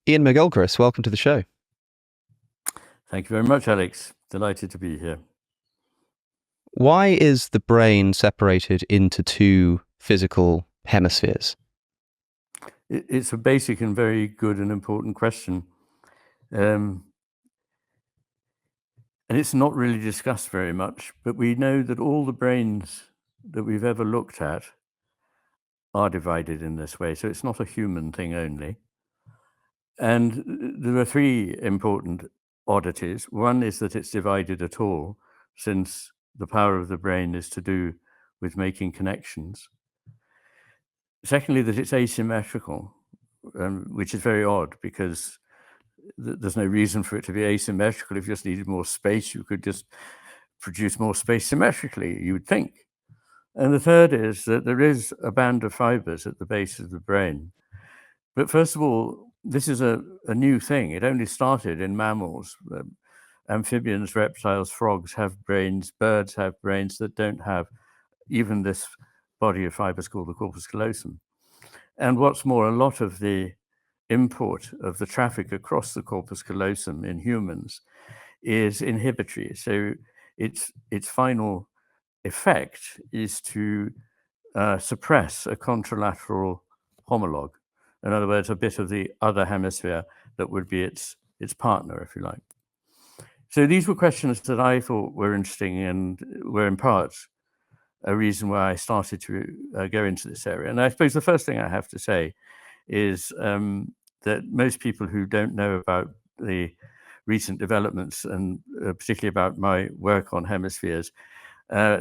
Iain McGilchrist, welcome to the show. Thank you very much, Alex. Delighted to be here. Why is the brain separated into two physical hemispheres? It's a basic and very good and important question. And it's not really discussed very much, but we know that all the brains that we've ever looked at are divided in this way. So it's not a human thing only. And there are three important oddities. One is that it's divided at all, since the power of the brain is to do with making connections. Secondly, that it's asymmetrical, which is very odd because there's no reason for it to be asymmetrical. If you just needed more space, you could just produce more space symmetrically, you would think. And the third is that there is a band of fibers at the base of the brain. But first of all, this is a new thing. It only started in mammals. Amphibians, reptiles, frogs have brains. Birds have brains that don't have even this body of fibers called the corpus callosum. And what's more, a lot of the import of the traffic across the corpus callosum in humans is inhibitory. So its final effect is to suppress a contralateral homologue. In other words, a bit of the other hemisphere that would be its partner, if you like. So these were questions that I thought were interesting and were in part a reason why I started to go into this area. And I suppose the first thing I have to say is that most people who don't know about the recent developments and particularly about my work on hemispheres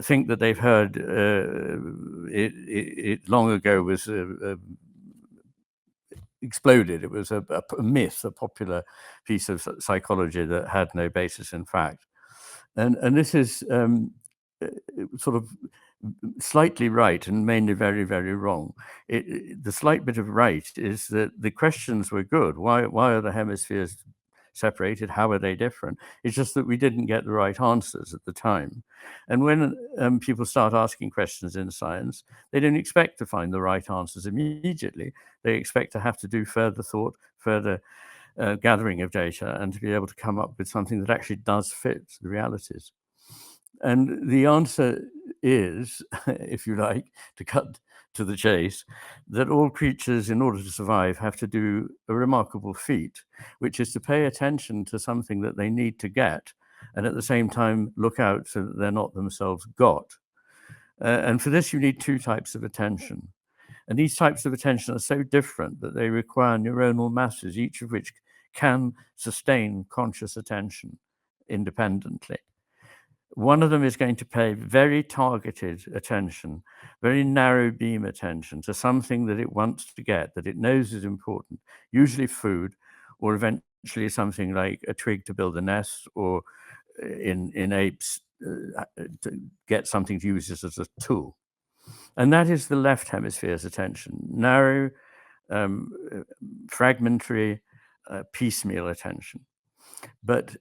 think that they've heard it long ago was exploded. It was a myth, a popular piece of psychology that had no basis in fact. And this is sort of slightly right and mainly very, very wrong. The slight bit of right is that the questions were good. Why are the hemispheres separated? How are they different? It's just that we didn't get the right answers at the time. And when people start asking questions in science, they don't expect to find the right answers immediately. They expect to have to do further thought, further gathering of data, and to be able to come up with something that actually does fit the realities. And the answer is, if you like, to cut to the chase, that all creatures, in order to survive, have to do a remarkable feat, which is to pay attention to something that they need to get, and at the same time look out so that they're not themselves got. And for this, you need two types of attention. And these types of attention are so different that they require neuronal masses, each of which can sustain conscious attention independently. One of them is going to pay very targeted attention, very narrow beam attention to something that it wants to get, that it knows is important, usually food, or eventually something like a twig to build a nest, or in apes, to get something to use this as a tool. And that is the left hemisphere's attention, narrow, fragmentary, piecemeal attention. But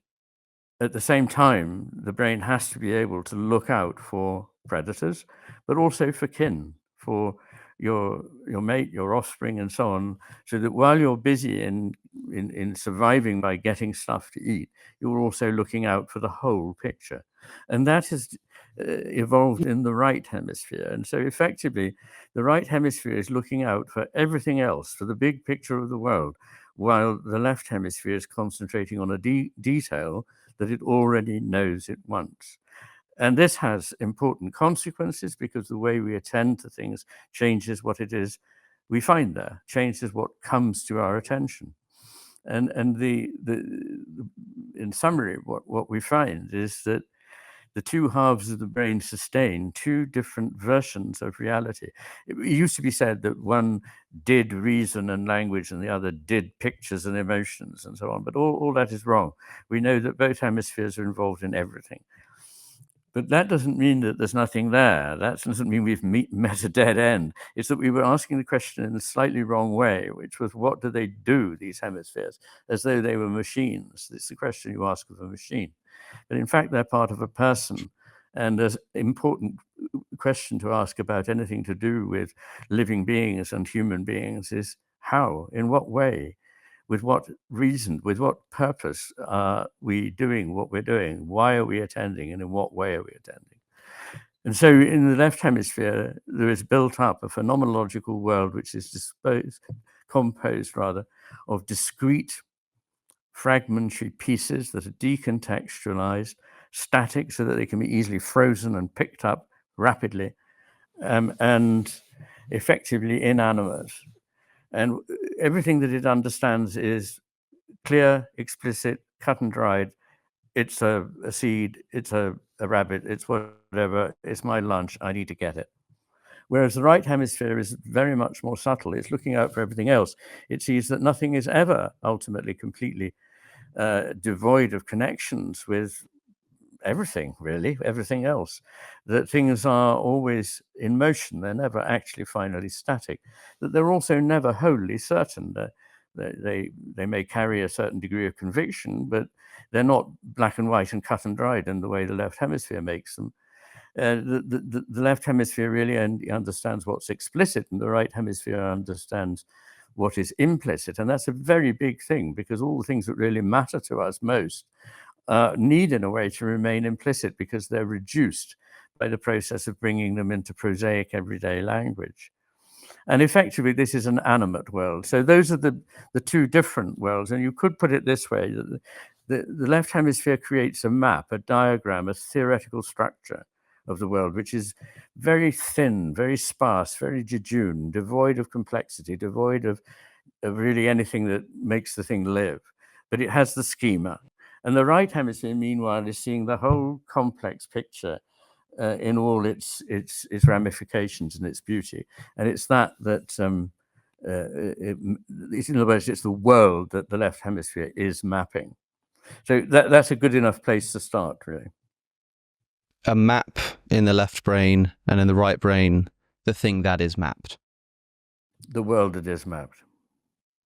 at the same time, the brain has to be able to look out for predators, but also for kin, for your mate, your offspring, and so on, so that while you're busy in surviving by getting stuff to eat, you're also looking out for the whole picture. And that has evolved in the right hemisphere. And so effectively, the right hemisphere is looking out for everything else, for the big picture of the world, while the left hemisphere is concentrating on a detail that it already knows it wants. And this has important consequences because the way we attend to things changes what it is we find there, changes what comes to our attention. And in summary, what we find is that the two halves of the brain sustain two different versions of reality. It used to be said that one did reason and language and the other did pictures and emotions and so on, but all that is wrong. We know that both hemispheres are involved in everything. But that doesn't mean that there's nothing there. That doesn't mean we've met a dead end. It's that we were asking the question in a slightly wrong way, which was, what do they do, these hemispheres, as though they were machines? It's the question you ask of a machine. But in fact, they're part of a person. And an important question to ask about anything to do with living beings and human beings is how, in what way with what reason, with what purpose are we doing what we're doing? Why are we attending, and in what way are we attending? And so in the left hemisphere, there is built up a phenomenological world which is composed of discrete fragmentary pieces that are decontextualized, static, so that they can be easily frozen and picked up rapidly, and effectively inanimate. And everything that it understands is clear, explicit, cut and dried. It's a seed, it's a rabbit, it's whatever, it's my lunch, I need to get it. Whereas the right hemisphere is very much more subtle. It's looking out for everything else. It sees that nothing is ever ultimately completely devoid of connections with everything, really, everything else. That things are always in motion. They're never actually finally static. That they're also never wholly certain. They may carry a certain degree of conviction, but they're not black and white and cut and dried in the way the left hemisphere makes them. The left hemisphere really understands what's explicit, and the right hemisphere understands what is implicit. And that's a very big thing, because all the things that really matter to us most need, in a way, to remain implicit, because they're reduced by the process of bringing them into prosaic everyday language. And effectively, this is an animate world. So those are the two different worlds. And you could put it this way: that the left hemisphere creates a map, a diagram, a theoretical structure of the world, which is very thin, very sparse, very jejune, devoid of complexity, devoid of really anything that makes the thing live. But it has the schema. And the right hemisphere, meanwhile, is seeing the whole complex picture in all its ramifications and its beauty. And it's in other words, it's the world that the left hemisphere is mapping. So that's a good enough place to start, really. A map in the left brain, and in the right brain, the thing that is mapped. The world that is mapped.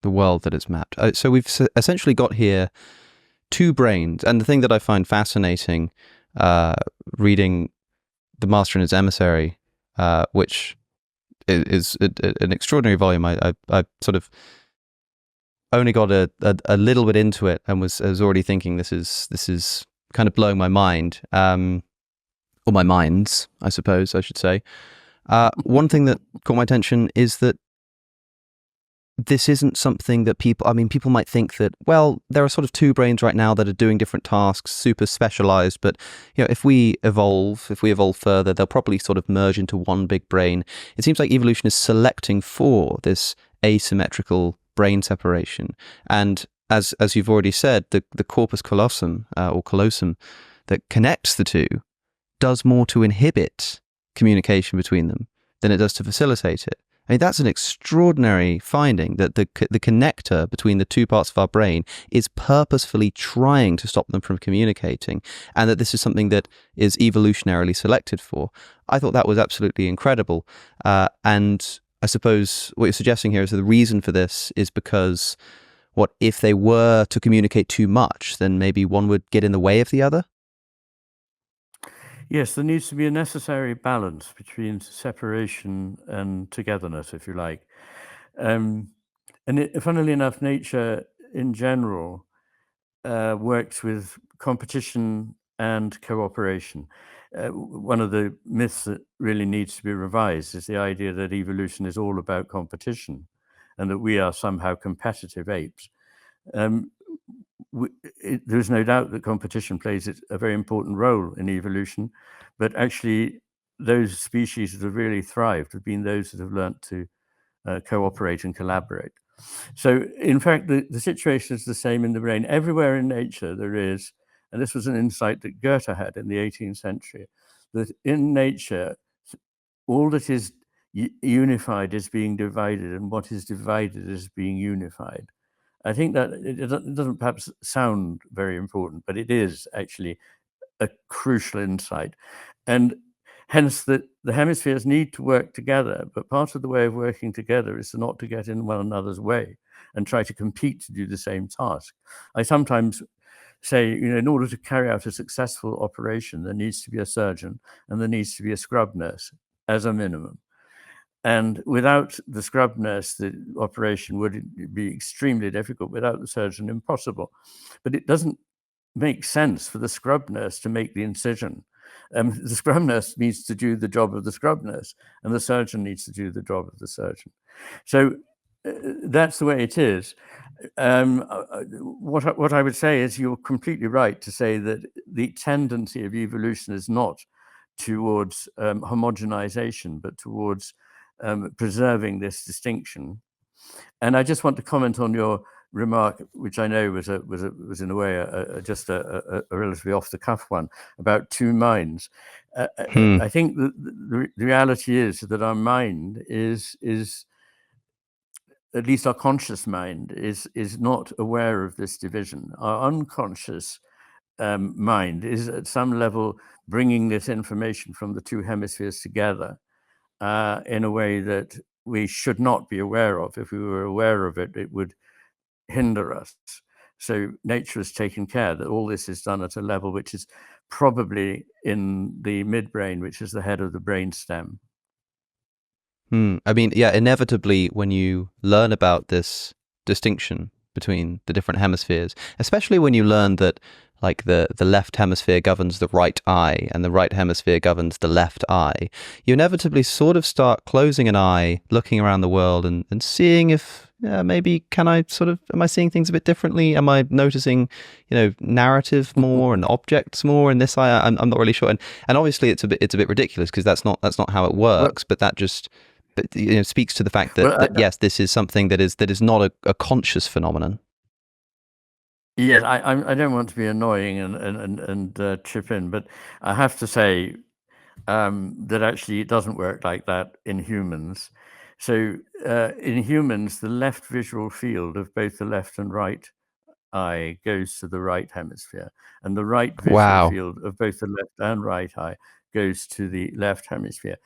The world that is mapped. So we've essentially got here two brains. And the thing that I find fascinating, reading The Master and His Emissary, which is an extraordinary volume. I sort of only got a little bit into it, and was already thinking this is kind of blowing my mind, or my minds, I suppose I should say. One thing that caught my attention is that this isn't something that people might think that, well, there are sort of two brains right now that are doing different tasks, super specialized, but if we evolve further, they'll probably sort of merge into one big brain. It seems like evolution is selecting for this asymmetrical brain separation. And as you've already said, the corpus callosum, or callosum, that connects the two does more to inhibit communication between them than it does to facilitate it. I mean, that's an extraordinary finding, that the connector between the two parts of our brain is purposefully trying to stop them from communicating, and that this is something that is evolutionarily selected for. I thought that was absolutely incredible. And I suppose what you're suggesting here is that the reason for this is because, if they were to communicate too much, then maybe one would get in the way of the other? Yes, there needs to be a necessary balance between separation and togetherness, if you like. Funnily enough, nature in general works with competition and cooperation. One of the myths that really needs to be revised is the idea that evolution is all about competition, and that we are somehow competitive apes. There's no doubt that competition plays a very important role in evolution, but actually those species that have really thrived have been those that have learnt to cooperate and collaborate. So in fact, the situation is the same in the brain. Everywhere in nature there is, and this was an insight that Goethe had in the 18th century, that in nature all that is unified is being divided, and what is divided is being unified. I think that it doesn't perhaps sound very important, but it is actually a crucial insight. And hence the hemispheres need to work together, but part of the way of working together is not to get in one another's way and try to compete to do the same task. I sometimes say, in order to carry out a successful operation, there needs to be a surgeon and there needs to be a scrub nurse as a minimum. And without the scrub nurse, the operation would be extremely difficult. Without the surgeon, impossible. But it doesn't make sense for the scrub nurse to make the incision. The scrub nurse needs to do the job of the scrub nurse, and the surgeon needs to do the job of the surgeon. So that's the way it is. What I would say is you're completely right to say that the tendency of evolution is not towards homogenization, but towards preserving this distinction. And I just want to comment on your remark, which I know was in a way just a relatively off the cuff one, about two minds. I think the reality is that our mind is at least our conscious mind is not aware of this division. Our unconscious mind is at some level bringing this information from the two hemispheres together in a way that we should not be aware of. If we were aware of it, it would hinder us. So nature has taken care that all this is done at a level which is probably in the midbrain, which is the head of the brain stem. I mean, yeah, inevitably when you learn about this distinction between the different hemispheres, especially when you learn that like the left hemisphere governs the right eye and the right hemisphere governs the left eye, you inevitably sort of start closing an eye, looking around the world and seeing if maybe am I seeing things a bit differently? Am I noticing, narrative more and objects more in this eye? I'm not really sure. And obviously it's a bit ridiculous because that's not how it works, but that just speaks to the fact that yes, this is something that is not a conscious phenomenon. Yes, I don't want to be annoying and chip in, but I have to say that actually it doesn't work like that in humans. So in humans, the left visual field of both the left and right eye goes to the right hemisphere, and the right visual field of both the left and right eye goes to the left hemisphere.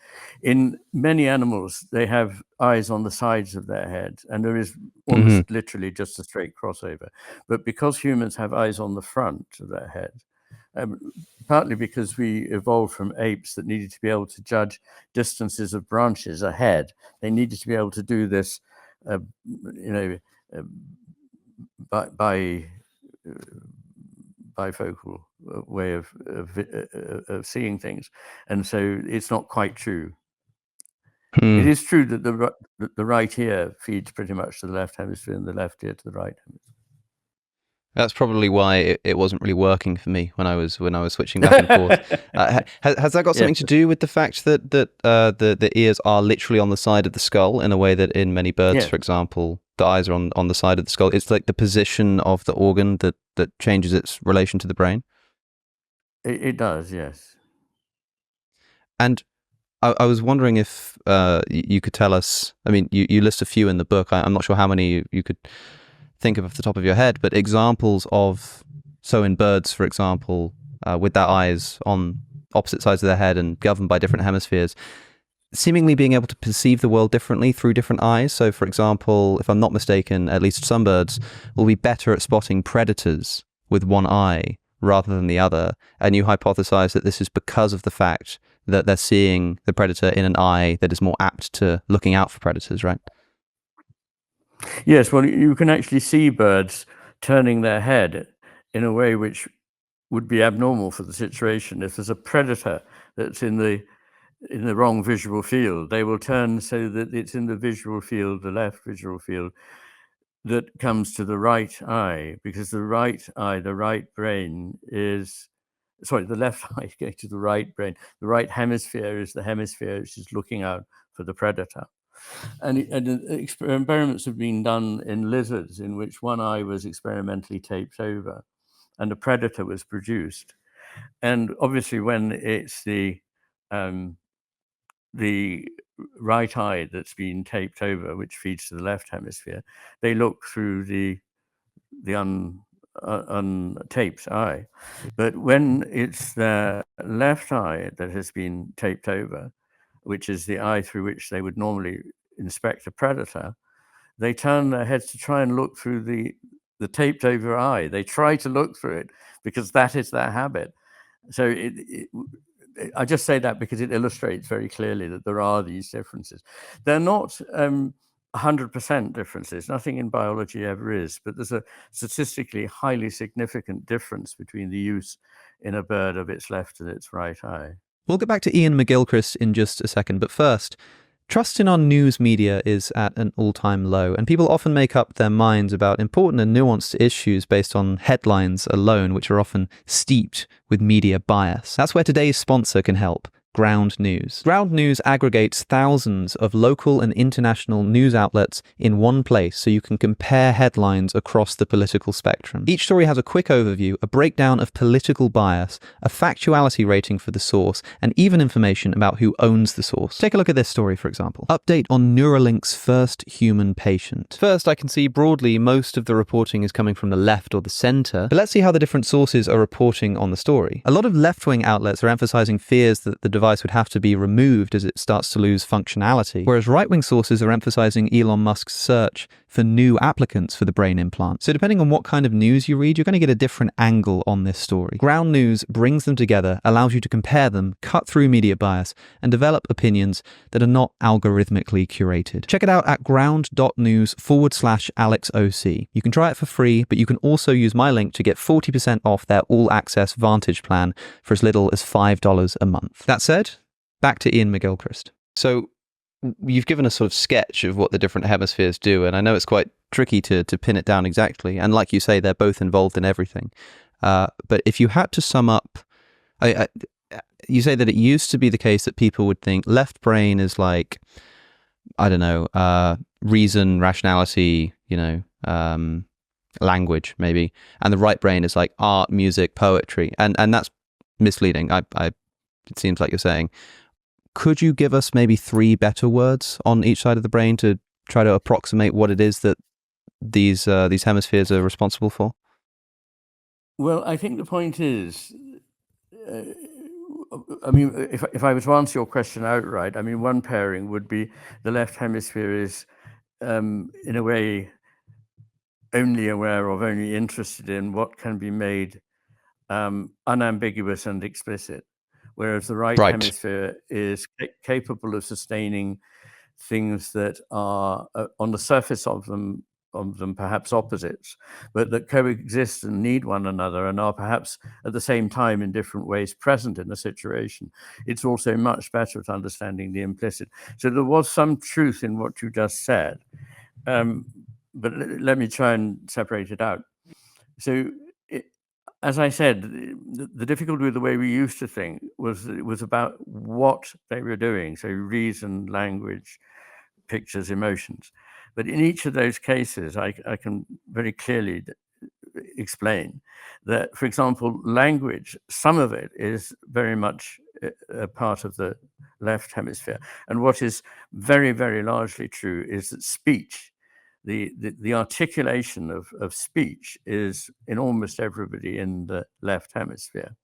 In many animals, they have eyes on the sides of their head, and there is almost literally just a straight crossover. But because humans have eyes on the front of their head, partly because we evolved from apes that needed to be able to judge distances of branches ahead, they needed to be able to do this, bifocal way of seeing things, and so it's not quite true. It is true that the right ear feeds pretty much to the left hemisphere and the left ear to the right hemisphere. That's probably why it wasn't really working for me when I was switching back and forth. Has that got something to do with the fact that the ears are literally on the side of the skull in a way that in many birds, for example, the eyes are on the side of the skull? It's like the position of the organ that changes its relation to the brain? It does, yes. And I was wondering if you could tell us, I mean, you list a few in the book. I'm not sure how many you could think of off the top of your head, but examples of, so in birds, for example, with their eyes on opposite sides of their head and governed by different hemispheres, seemingly being able to perceive the world differently through different eyes. So, for example, if I'm not mistaken, at least some birds will be better at spotting predators with one eye rather than the other. And you hypothesize that this is because of the fact that they're seeing the predator in an eye that is more apt to looking out for predators, right? Yes, well, you can actually see birds turning their head in a way which would be abnormal for the situation. If there's a predator that's in the wrong visual field, they will turn so that it's in the visual field, the left visual field, that comes to the right eye, because the right eye, the right brain is, sorry, the left eye going to the right brain. The right hemisphere is the hemisphere which is looking out for the predator. And experiments have been done in lizards in which one eye was experimentally taped over and a predator was produced. And obviously when it's the right eye that's been taped over, which feeds to the left hemisphere, they look through the untaped eye. But when it's the left eye that has been taped over, which is the eye through which they would normally inspect a predator, they turn their heads to try and look through the taped over eye. They try to look through it because that is their habit. So I just say that because it illustrates very clearly that there are these differences. They're not 100% differences. Nothing in biology ever is, but there's a statistically highly significant difference between the use in a bird of its left and its right eye. We'll get back to Iain McGilchrist in just a second, but first, trust in our news media is at an all-time low, and people often make up their minds about important and nuanced issues based on headlines alone, which are often steeped with media bias. That's where today's sponsor can help. Ground News. Ground News aggregates thousands of local and international news outlets in one place so you can compare headlines across the political spectrum. Each story has a quick overview, a breakdown of political bias, a factuality rating for the source, and even information about who owns the source. Take a look at this story, for example. Update on Neuralink's first human patient. First, I can see broadly most of the reporting is coming from the left or the center, but let's see how the different sources are reporting on the story. A lot of left-wing outlets are emphasizing fears that the device would have to be removed as it starts to lose functionality, whereas right-wing sources are emphasizing Elon Musk's search for new applicants for the brain implant. So depending on what kind of news you read, you're going to get a different angle on this story. Ground News brings them together, allows you to compare them, cut through media bias, and develop opinions that are not algorithmically curated. Check it out at ground.news/AlexOC. You can try it for free, but you can also use my link to get 40% off their all-access Vantage plan for as little as $5 a month. That said, back to Iain McGilchrist. So you've given a sort of sketch of what the different hemispheres do, and I know it's quite tricky to pin it down exactly. And like you say, they're both involved in everything. But if you had to sum up, you say that it used to be the case that people would think left brain is like, I don't know, reason, rationality, language maybe, and the right brain is like art, music, poetry, and that's misleading. It seems like you're saying. Could you give us maybe 3 better words on each side of the brain to try to approximate what it is that these hemispheres are responsible for? Well, I think the point is, if I were to answer your question outright, one pairing would be the left hemisphere is, in a way, only aware of, only interested in what can be made unambiguous and explicit. Whereas the right hemisphere is capable of sustaining things that are on the surface of them perhaps opposites, but that coexist and need one another and are perhaps at the same time in different ways present in a situation. It's also much better at understanding the implicit. So there was some truth in what you just said, but let me try and separate it out. So as I said, the difficulty with the way we used to think was about what they were doing. So reason, language, pictures, emotions. But in each of those cases, I can very clearly explain that, for example, language, some of it is very much a part of the left hemisphere. And what is very, very largely true is that speech, the articulation of speech is in almost everybody in the left hemisphere.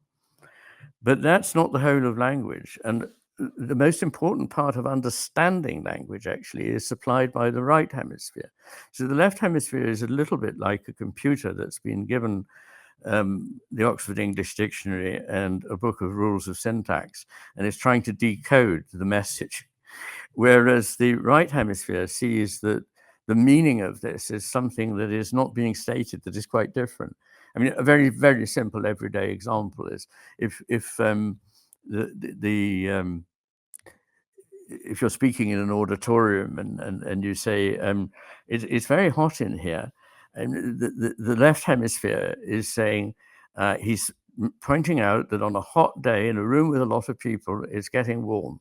But that's not the whole of language. And the most important part of understanding language actually is supplied by the right hemisphere. So the left hemisphere is a little bit like a computer that's been given the Oxford English Dictionary and a book of rules of syntax, and is trying to decode the message. Whereas the right hemisphere sees that the meaning of this is something that is not being stated, that is quite different. A very, very simple everyday example is if you're speaking in an auditorium and you say, it's very hot in here, and the left hemisphere is saying, he's pointing out that on a hot day in a room with a lot of people, it's getting warm.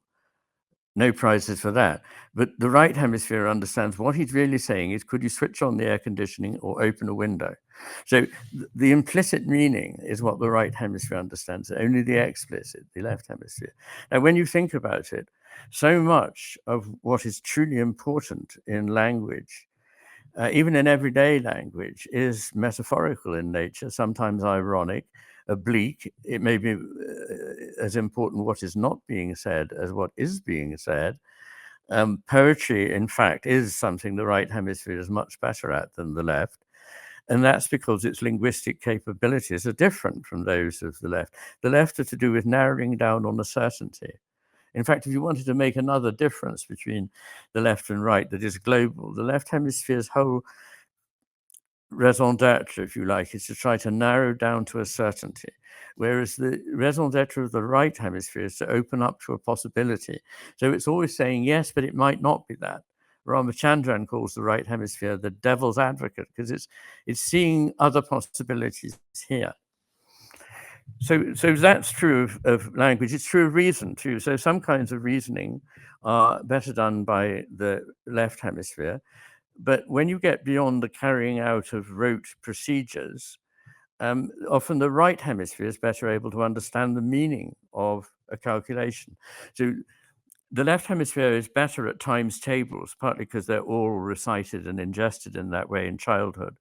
No prizes for that. But the right hemisphere understands what he's really saying is, could you switch on the air conditioning or open a window? So the implicit meaning is what the right hemisphere understands, only the explicit, the left hemisphere. Now, when you think about it, so much of what is truly important in language, even in everyday language, is metaphorical in nature, sometimes ironic, oblique. It may be as important what is not being said as what is being said. Poetry, in fact, is something the right hemisphere is much better at than the left. And that's because its linguistic capabilities are different from those of the left. The left are to do with narrowing down on a certainty. In fact, if you wanted to make another difference between the left and right that is global, the left hemisphere's whole raison d'etre, if you like, is to try to narrow down to a certainty, whereas the raison d'etre of the right hemisphere is to open up to a possibility. So it's always saying yes, but it might not be that. Ramachandran calls the right hemisphere the devil's advocate because it's seeing other possibilities here. So that's true of language. It's true of reason too. So some kinds of reasoning are better done by the left hemisphere. But when you get beyond the carrying out of rote procedures, often the right hemisphere is better able to understand the meaning of a calculation. So the left hemisphere is better at times tables, partly because they're all recited and ingested in that way in childhood.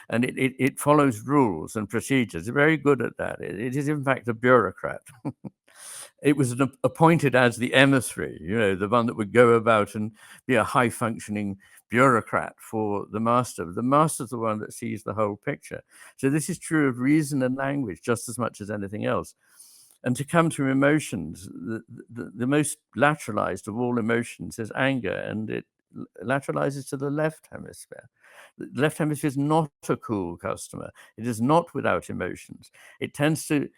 And it follows rules and procedures. It's very good at that. It is, in fact, a bureaucrat. It was appointed as the emissary, the one that would go about and be a high-functioning bureaucrat for the master. The master's the one that sees the whole picture. So this is true of reason and language just as much as anything else. And to come to emotions, the most lateralized of all emotions is anger, and it lateralizes to the left hemisphere. The left hemisphere is not a cool customer. It is not without emotions. It tends to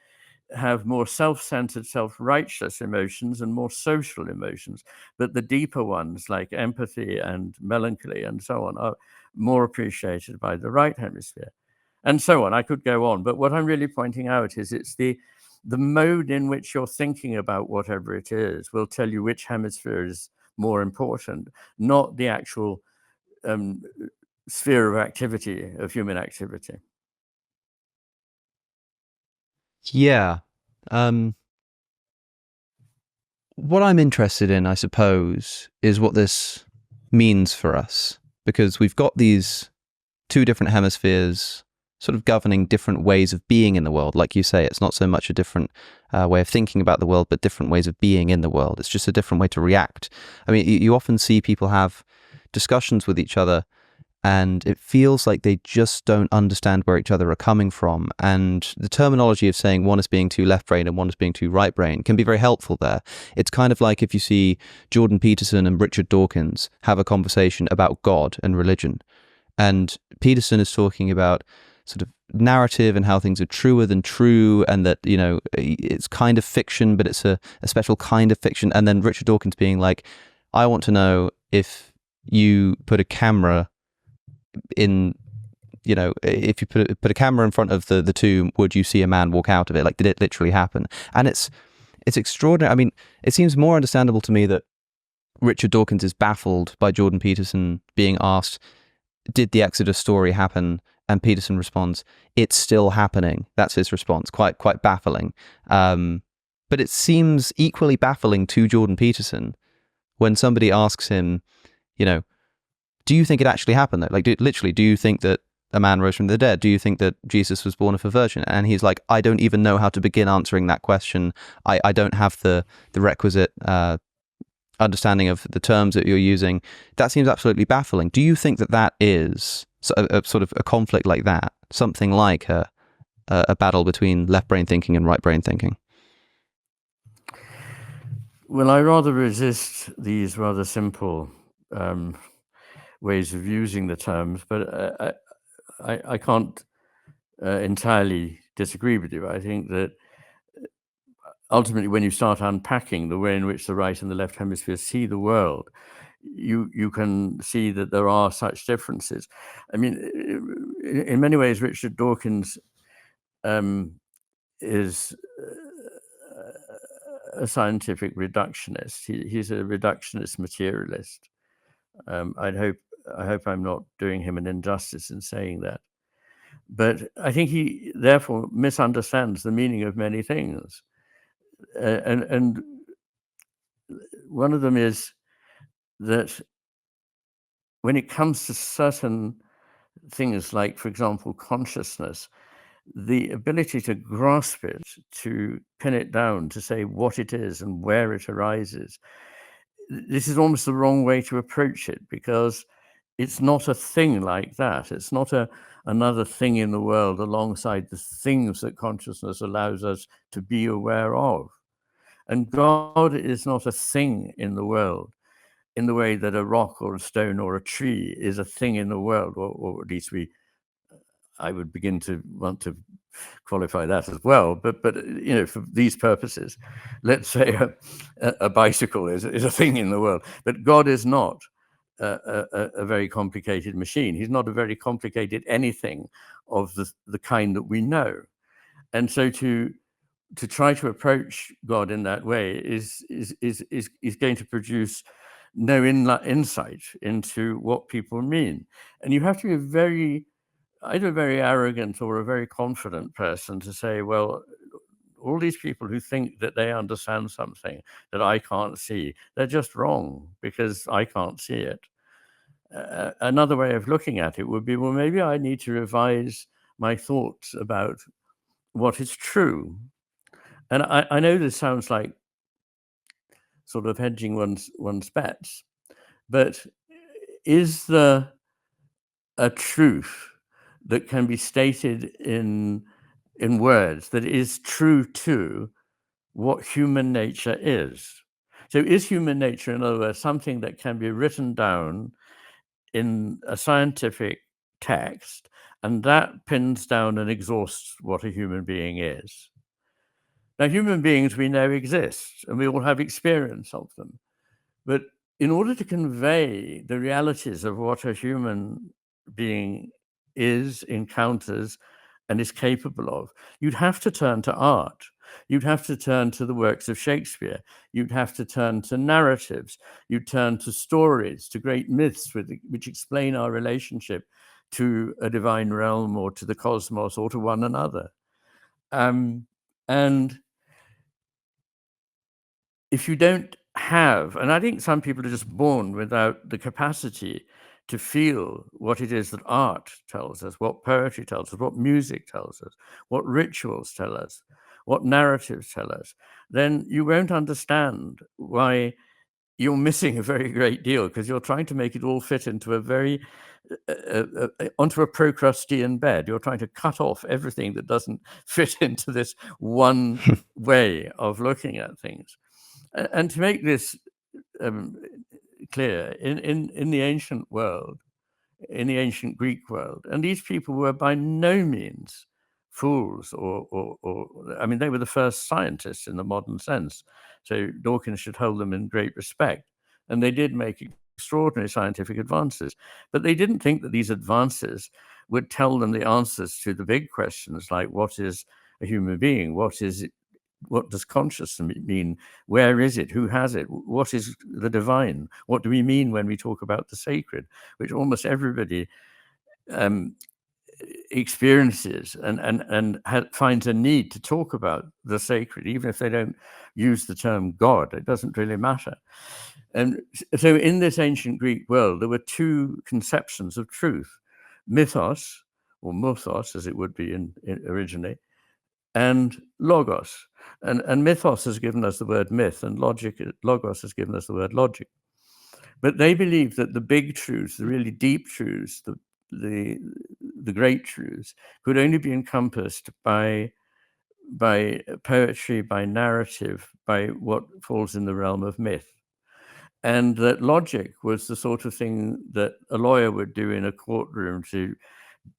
have more self-centered, self-righteous emotions and more social emotions. But the deeper ones, like empathy and melancholy and so on, are more appreciated by the right hemisphere. And so on. I could go on. But what I'm really pointing out is it's the mode in which you're thinking about whatever it is will tell you which hemisphere is more important, not the actual sphere of activity, of human activity. Yeah. What I'm interested in, I suppose, is what this means for us, because we've got these two different hemispheres sort of governing different ways of being in the world. Like you say, it's not so much a different way of thinking about the world, but different ways of being in the world. It's just a different way to react. I mean, you often see people have discussions with each other, and it feels like they just don't understand where each other are coming from. And the terminology of saying one is being too left brain and one is being too right brain can be very helpful there. It's kind of like if you see Jordan Peterson and Richard Dawkins have a conversation about God and religion. And Peterson is talking about sort of narrative and how things are truer than true, and that, it's kind of fiction, but it's a special kind of fiction. And then Richard Dawkins being like, I want to know if you put a camera in, if you put a camera in front of the tomb, would you see a man walk out of it? Like, did it literally happen? And it's extraordinary. I mean, it seems more understandable to me that Richard Dawkins is baffled by Jordan Peterson being asked, did the Exodus story happen? And Peterson responds, it's still happening. That's his response. Quite baffling. But it seems equally baffling to Jordan Peterson when somebody asks him, do you think it actually happened though? Like, do you think that a man rose from the dead? Do you think that Jesus was born of a virgin? And he's like, I don't even know how to begin answering that question. I don't have the requisite understanding of the terms that you're using. That seems absolutely baffling. Do you think that is a sort of a conflict like that, something like a battle between left brain thinking and right brain thinking? Well, I rather resist these rather simple ways of using the terms, but I can't entirely disagree with you. I think that ultimately, when you start unpacking the way in which the right and the left hemisphere see the world, you can see that there are such differences. I mean, in many ways, Richard Dawkins is a scientific reductionist. He's a reductionist materialist. I hope I'm not doing him an injustice in saying that. But I think he therefore misunderstands the meaning of many things. And one of them is that when it comes to certain things like, for example, consciousness, the ability to grasp it, to pin it down, to say what it is and where it arises, this is almost the wrong way to approach it, because it's not a thing like that. It's not another thing in the world alongside the things that consciousness allows us to be aware of. And God is not a thing in the world in the way that a rock or a stone or a tree is a thing in the world, or at least I would begin to want to qualify that as well. But for these purposes, let's say a bicycle is a thing in the world, but God is not a very complicated machine. He's not a very complicated anything of the kind that we know. And so to try to approach God in that way is going to produce no insight into what people mean. And you have to be either very arrogant or a very confident person to say, well, all these people who think that they understand something that I can't see, they're just wrong because I can't see it. Another way of looking at it would be, well, maybe I need to revise my thoughts about what is true. And I know this sounds like sort of hedging one's bets, but is there a truth that can be stated in words that is true to what human nature is? So is human nature, in other words, something that can be written down in a scientific text, and that pins down and exhausts what a human being is? Now, human beings we know exist, and we all have experience of them. But in order to convey the realities of what a human being is, encounters, and is capable of, you'd have to turn to art. You'd have to turn to the works of Shakespeare. You'd have to turn to narratives. You'd turn to stories, to great myths which explain our relationship to a divine realm or to the cosmos or to one another. And if you don't have, and I think some people are just born without the capacity to feel what it is that art tells us, what poetry tells us, what music tells us, what rituals tell us, what narratives tell us, then you won't understand why you're missing a very great deal, because you're trying to make it all fit into a very onto a Procrustean bed. You're trying to cut off everything that doesn't fit into this one way of looking at things. And to make this clear, in the ancient world, in the ancient Greek world, and these people were by no means fools, or I mean, they were the first scientists in the modern sense. So Dawkins should hold them in great respect. And they did make extraordinary scientific advances, but they didn't think that these advances would tell them the answers to the big questions, like what is a human being? What is it? What does consciousness mean? Where is it? Who has it? What is the divine? What do we mean when we talk about the sacred, which almost everybody experiences and finds a need to talk about the sacred, even if they don't use the term God. It doesn't really matter. And so in this ancient Greek world, there were two conceptions of truth: mythos, or muthos, as it would be originally, and logos. And mythos has given us the word myth, and logos has given us the word logic. But they believe that the big truths, the really deep truths, the great truths, could only be encompassed by poetry, by narrative, by what falls in the realm of myth. And that logic was the sort of thing that a lawyer would do in a courtroom to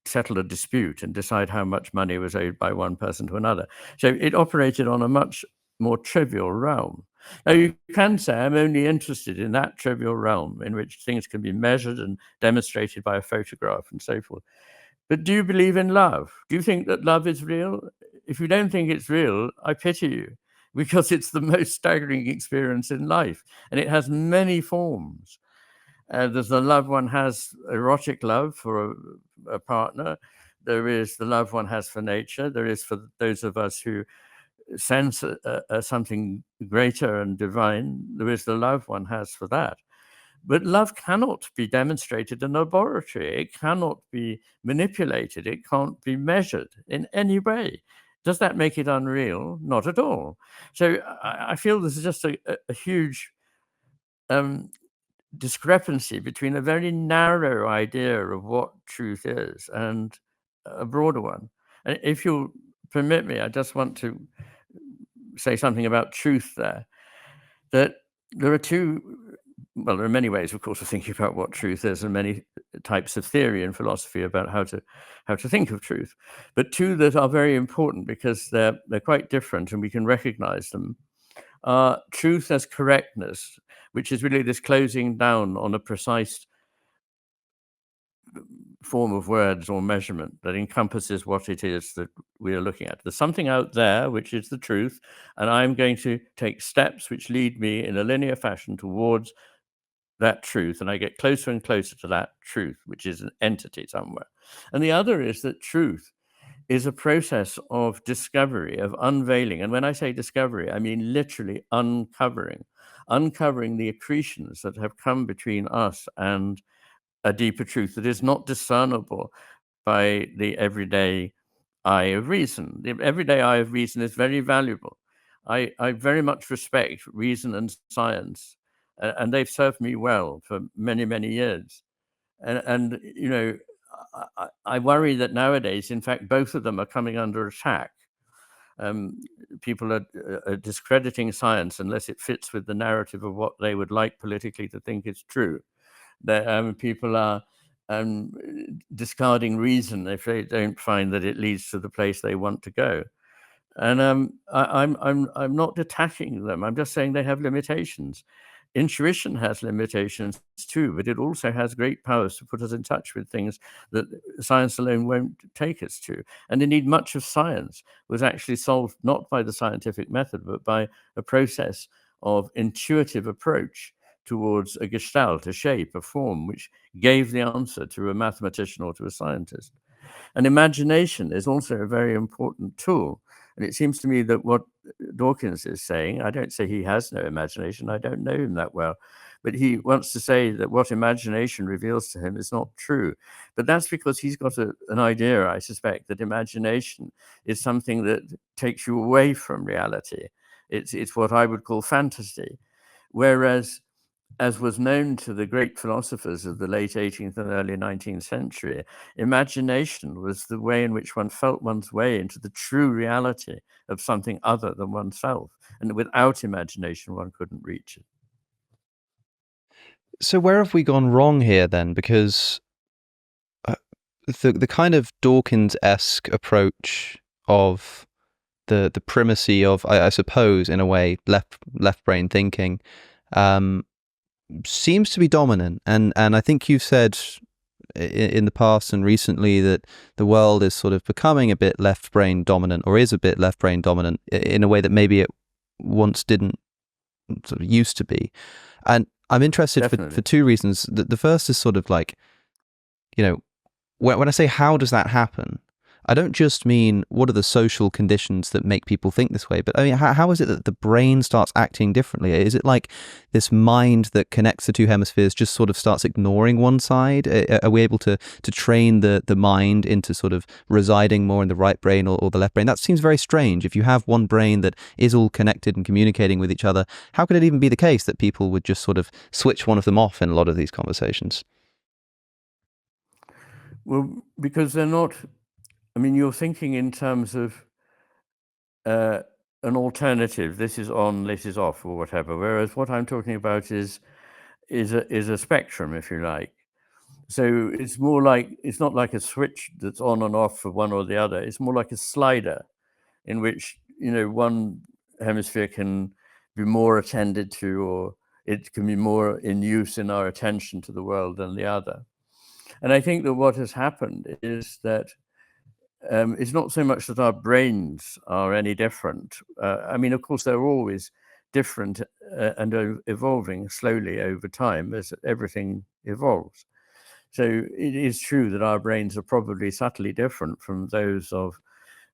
settle a dispute and decide how much money was owed by one person to another. So it operated on a much more trivial realm. Now, you can say I'm only interested in that trivial realm in which things can be measured and demonstrated by a photograph and so forth. But do you believe in love? Do you think that love is real? If you don't think it's real, I pity you, because it's the most staggering experience in life, and it has many forms. There's the love one has, erotic love for a partner. There is the love one has for nature. There is for those of us who sense something greater and divine. There is the love one has for that. But love cannot be demonstrated in a laboratory. It cannot be manipulated. It can't be measured in any way. Does that make it unreal? Not at all. So I feel this is just a huge discrepancy between a very narrow idea of what truth is and a broader one. And if you'll permit me, I just want to say something about truth there, that there are many ways, of course, of thinking about what truth is, and many types of theory and philosophy about how to think of truth. But two that are very important because they're quite different and we can recognize them are truth as correctness, which is really this closing down on a precise form of words or measurement that encompasses what it is that we are looking at. There's something out there, which is the truth, and I'm going to take steps which lead me in a linear fashion towards that truth, and I get closer and closer to that truth, which is an entity somewhere. And the other is that truth is a process of discovery, of unveiling. And when I say discovery, I mean literally uncovering the accretions that have come between us and a deeper truth that is not discernible by the everyday eye of reason. The everyday eye of reason is very valuable. I very much respect reason and science, and they've served me well for many, many years. And you know, I worry that nowadays, in fact, both of them are coming under attack. People are discrediting science unless it fits with the narrative of what they would like politically to think is true. People are discarding reason if they don't find that it leads to the place they want to go. And I'm not attacking them. I'm just saying they have limitations. Intuition has limitations too, but it also has great powers to put us in touch with things that science alone won't take us to. And indeed, much of science was actually solved not by the scientific method, but by a process of intuitive approach towards a gestalt, a shape, a form, which gave the answer to a mathematician or to a scientist. And imagination is also a very important tool. And it seems to me that what Dawkins is saying, I don't say he has no imagination, I don't know him that well, but he wants to say that what imagination reveals to him is not true. But that's because he's got an idea, I suspect, that imagination is something that takes you away from reality. It's what I would call fantasy. Whereas, as was known to the great philosophers of the late 18th and early 19th century, imagination was the way in which one felt one's way into the true reality of something other than oneself. And without imagination, one couldn't reach it. So where have we gone wrong here then? Because the kind of Dawkins-esque approach of the primacy of, I suppose, in a way, left brain thinking, seems to be dominant, and I think you've said in the past and recently that the world is sort of becoming a bit left brain dominant, or is a bit left brain dominant in a way that maybe it once didn't sort of used to be. And I'm interested for two reasons. The first is sort of like, you know, when I say how does that happen, I don't just mean what are the social conditions that make people think this way, but I mean, how is it that the brain starts acting differently? Is it like this mind that connects the two hemispheres just sort of starts ignoring one side? Are we able to train the mind into sort of residing more in the right brain or the left brain? That seems very strange. If you have one brain that is all connected and communicating with each other, how could it even be the case that people would just sort of switch one of them off in a lot of these conversations? Well, because they're not... I mean, you're thinking in terms of an alternative. This is on, this is off, or whatever. Whereas what I'm talking about is a spectrum, if you like. So it's more like, it's not like a switch that's on and off for one or the other. It's more like a slider in which, you know, one hemisphere can be more attended to, or it can be more in use in our attention to the world than the other. And I think that what has happened is that it's not so much that our brains are any different. I mean, of course, they're always different and evolving slowly over time as everything evolves. So it is true that our brains are probably subtly different from those of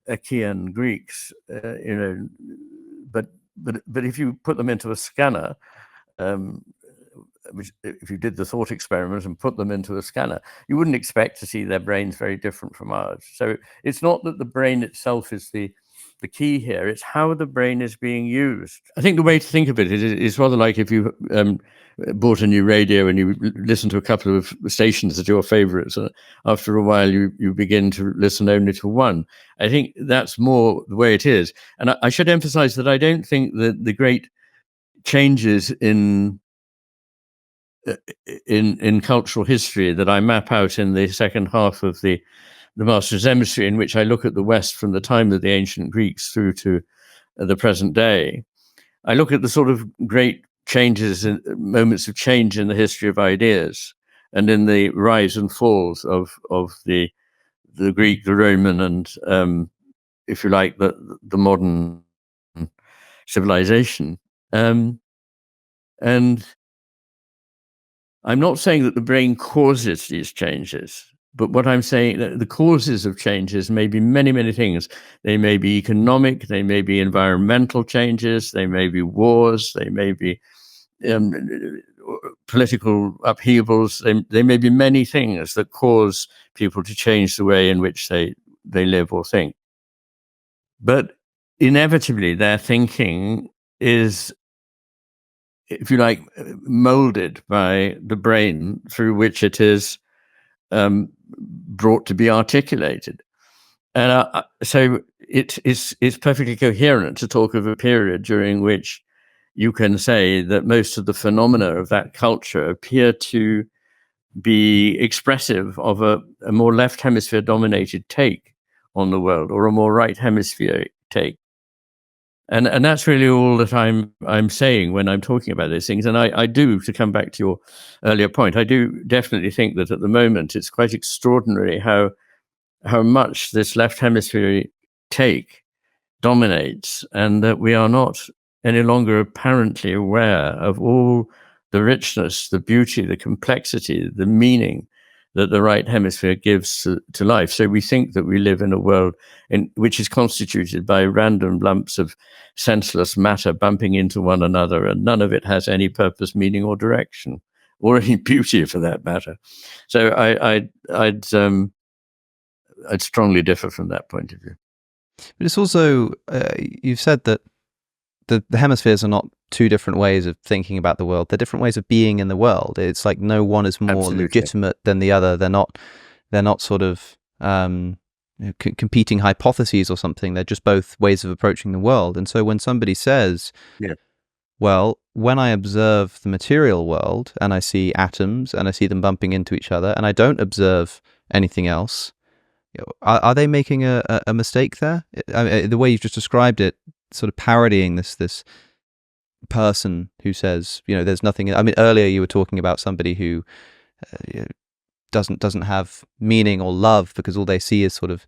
Achaean Greeks, you know, but if you put them into a scanner, which, if you did the thought experiment and put them into a scanner, you wouldn't expect to see their brains very different from ours. So it's not that the brain itself is the the key here. It's how the brain is being used. I think the way to think of it is rather like if you bought a new radio and you listen to a couple of stations that are your favorites. After a while, you begin to listen only to one. I think that's more the way it is. And I should emphasize that I don't think that the great changes in cultural history that I map out in the second half of the Master and His Emissary, in which I look at the West from the time of the ancient Greeks through to the present day, I look at the sort of great changes and moments of change in the history of ideas and in the rise and falls of the Greek, the Roman, and if you like, the modern civilization. And I'm not saying that the brain causes these changes, but what I'm saying, that the causes of changes may be many, many things. They may be economic, they may be environmental changes, they may be wars, they may be political upheavals. They may be many things that cause people to change the way in which they live or think. But inevitably, their thinking is, if you like, molded by the brain through which it is brought to be articulated. And so it's perfectly coherent to talk of a period during which you can say that most of the phenomena of that culture appear to be expressive of a more left hemisphere dominated take on the world, or a more right hemisphere take. And that's really all that I'm saying when I'm talking about those things. And I do, to come back to your earlier point, I do definitely think that at the moment it's quite extraordinary how much this left hemisphere take dominates, and that we are not any longer apparently aware of all the richness, the beauty, the complexity, the meaning that the right hemisphere gives to life. So we think that we live in a world which is constituted by random lumps of senseless matter bumping into one another, and none of it has any purpose, meaning, or direction, or any beauty for that matter. So I'd strongly differ from that point of view. But it's also, you've said that the hemispheres are not two different ways of thinking about the world. They're different ways of being in the world. It's like no one is more Absolutely. legitimate than the other. They're not sort of competing hypotheses or something. They're just both ways of approaching the world. And so when somebody says, well, when I observe the material world and I see atoms and I see them bumping into each other and I don't observe anything else, are they making a mistake there? The way you've just described it, sort of parodying this person who says, there's nothing. I mean, earlier you were talking about somebody who doesn't have meaning or love because all they see is sort of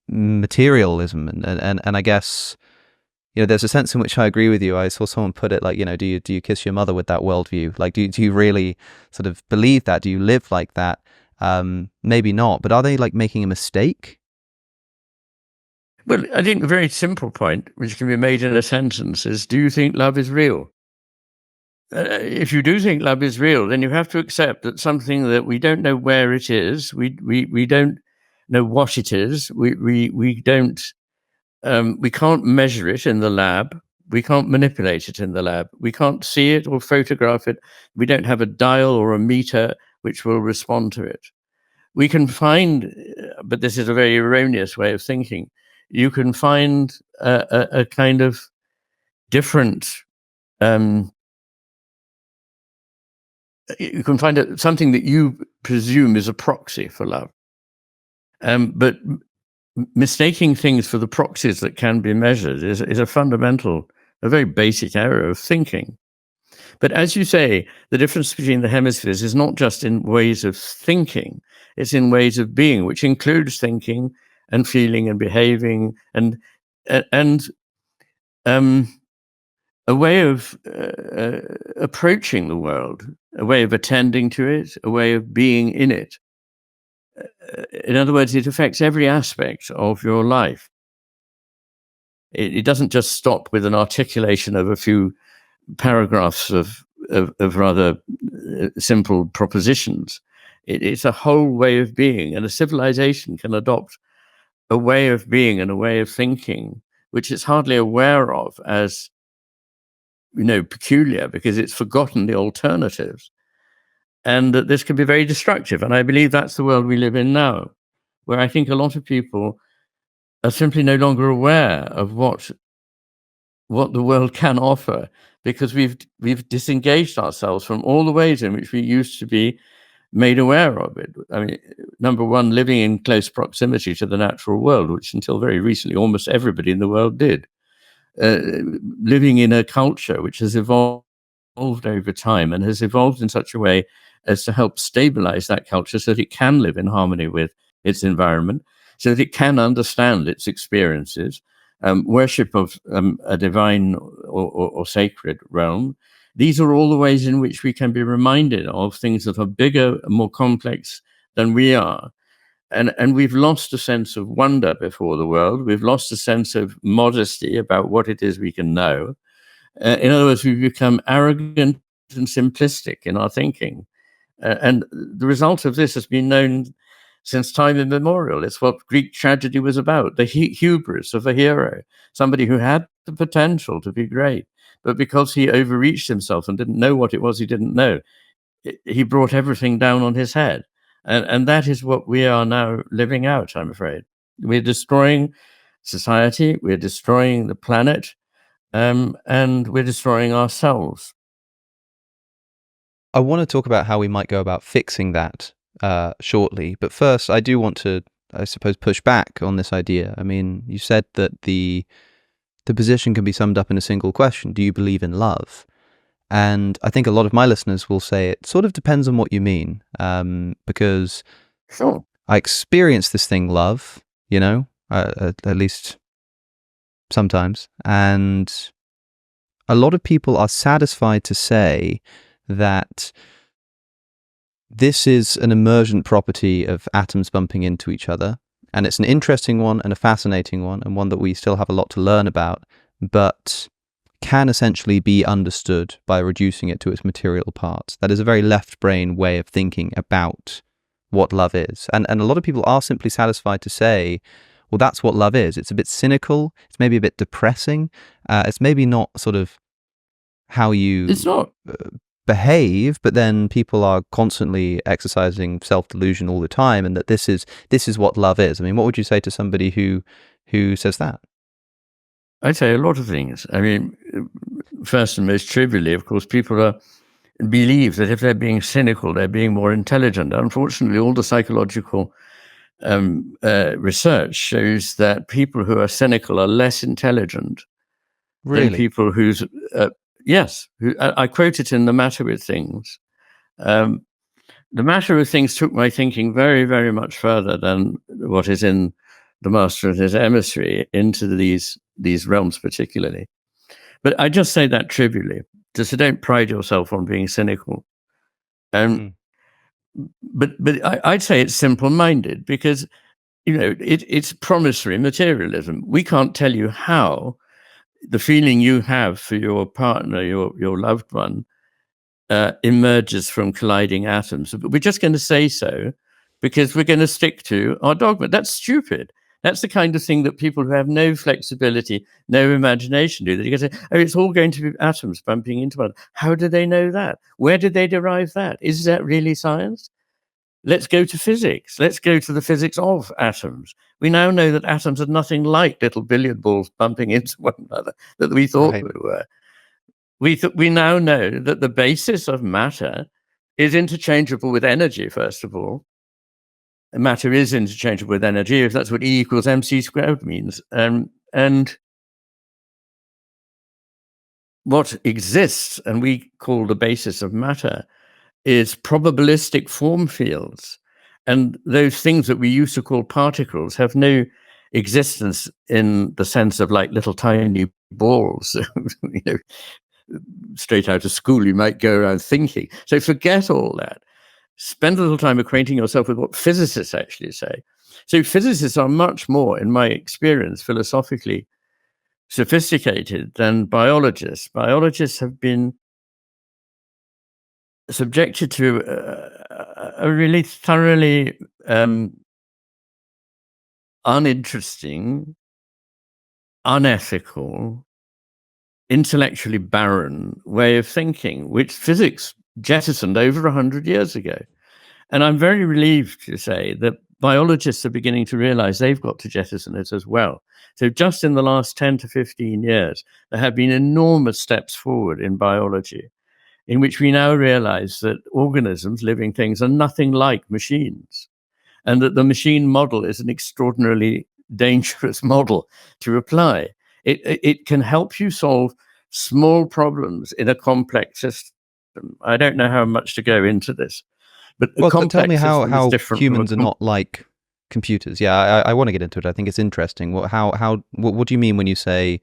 materialism, and I guess there's a sense in which I agree with you. I saw someone put it like, do you kiss your mother with that worldview? Like, do you really sort of believe that? Do you live like that? Maybe not, but are they like making a mistake? Well, I think a very simple point, which can be made in a sentence, is: do you think love is real? If you do think love is real, then you have to accept that something that we don't know where it is, we don't know what it is, we don't, we can't measure it in the lab, we can't manipulate it in the lab, we can't see it or photograph it, we don't have a dial or a meter which will respond to it. We can find, but this is a very erroneous way of thinking, you can find a kind of different, you can find something that you presume is a proxy for love. But mistaking things for the proxies that can be measured is a fundamental, a very basic error of thinking. But as you say, the difference between the hemispheres is not just in ways of thinking, it's in ways of being, which includes thinking and feeling and behaving and a way of approaching the world, a way of attending to it, a way of being in it. In other words, it affects every aspect of your life. It doesn't just stop with an articulation of a few paragraphs of rather simple propositions. It's a whole way of being, and a civilization can adopt a way of being and a way of thinking which it's hardly aware of as, peculiar, because it's forgotten the alternatives. And that this can be very destructive. And I believe that's the world we live in now, where I think a lot of people are simply no longer aware of what the world can offer, because we've disengaged ourselves from all the ways in which we used to be made aware of it. I mean, number one, living in close proximity to the natural world, which until very recently almost everybody in the world did. Living in a culture which has evolved over time and has evolved in such a way as to help stabilize that culture so that it can live in harmony with its environment, so that it can understand its experiences, worship of a divine or sacred realm. These are all the ways in which we can be reminded of things that are bigger and more complex than we are. And we've lost a sense of wonder before the world. We've lost a sense of modesty about what it is we can know. In other words, we've become arrogant and simplistic in our thinking. And the result of this has been known since time immemorial. It's what Greek tragedy was about, the hubris of a hero, somebody who had the potential to be great, but because he overreached himself and didn't know what it was he didn't know, he brought everything down on his head. And that is what we are now living out, I'm afraid. We're destroying society, we're destroying the planet, and we're destroying ourselves. I want to talk about how we might go about fixing that shortly. But first, I do want to, I suppose, push back on this idea. I mean, you said that the position can be summed up in a single question. Do you believe in love? And I think a lot of my listeners will say it sort of depends on what you mean, because Sure. I experience this thing, love, at least sometimes. And a lot of people are satisfied to say that this is an emergent property of atoms bumping into each other. And it's an interesting one and a fascinating one, and one that we still have a lot to learn about, but can essentially be understood by reducing it to its material parts. That is a very left brain way of thinking about what love is. And a lot of people are simply satisfied to say, well, that's what love is. It's a bit cynical. It's maybe a bit depressing. It's maybe not sort of how you It's not. behave, but then people are constantly exercising self-delusion all the time, and that this is what love is. I mean, what would you say to somebody who says that? I'd say a lot of things. I mean, first and most trivially, of course, people believe that if they're being cynical, they're being more intelligent. Unfortunately, all the psychological research shows that people who are cynical are less intelligent than people whose yes. I quote it in The Matter with Things. The Matter with Things took my thinking very, very much further than what is in The Master and His Emissary into these realms particularly. But I just say that trivially, just don't pride yourself on being cynical. But I'd say it's simple-minded, because it's promissory materialism. We can't tell you how the feeling you have for your partner, your loved one, emerges from colliding atoms. But we're just going to say so because we're going to stick to our dogma. That's stupid. That's the kind of thing that people who have no flexibility, no imagination do. That you can say, oh, it's all going to be atoms bumping into one. How do they know that? Where did they derive that? Is that really science? Let's go to physics. Let's go to the physics of atoms. We now know that atoms are nothing like little billiard balls bumping into one another that we thought they were. We now know that the basis of matter is interchangeable with energy, first of all. And matter is interchangeable with energy, if that's what E equals mc squared means. And what exists, and we call the basis of matter, is probabilistic form fields. And those things that we used to call particles have no existence in the sense of like little tiny balls. Straight out of school, you might go around thinking. So forget all that. Spend a little time acquainting yourself with what physicists actually say. So physicists are much more, in my experience, philosophically sophisticated than biologists. Biologists have been subjected to a really thoroughly uninteresting, unethical, intellectually barren way of thinking, which physics jettisoned over 100 years ago. And I'm very relieved to say that biologists are beginning to realize they've got to jettison it as well. So just in the last 10 to 15 years, there have been enormous steps forward in biology, in which we now realize that organisms, living things, are nothing like machines, and that the machine model is an extraordinarily dangerous model to apply. It can help you solve small problems in a complex system. I don't know how much to go into this, but a complex tell me system is how different humans are not like computers. Yeah, I want to get into it. I think it's interesting. What do you mean when you say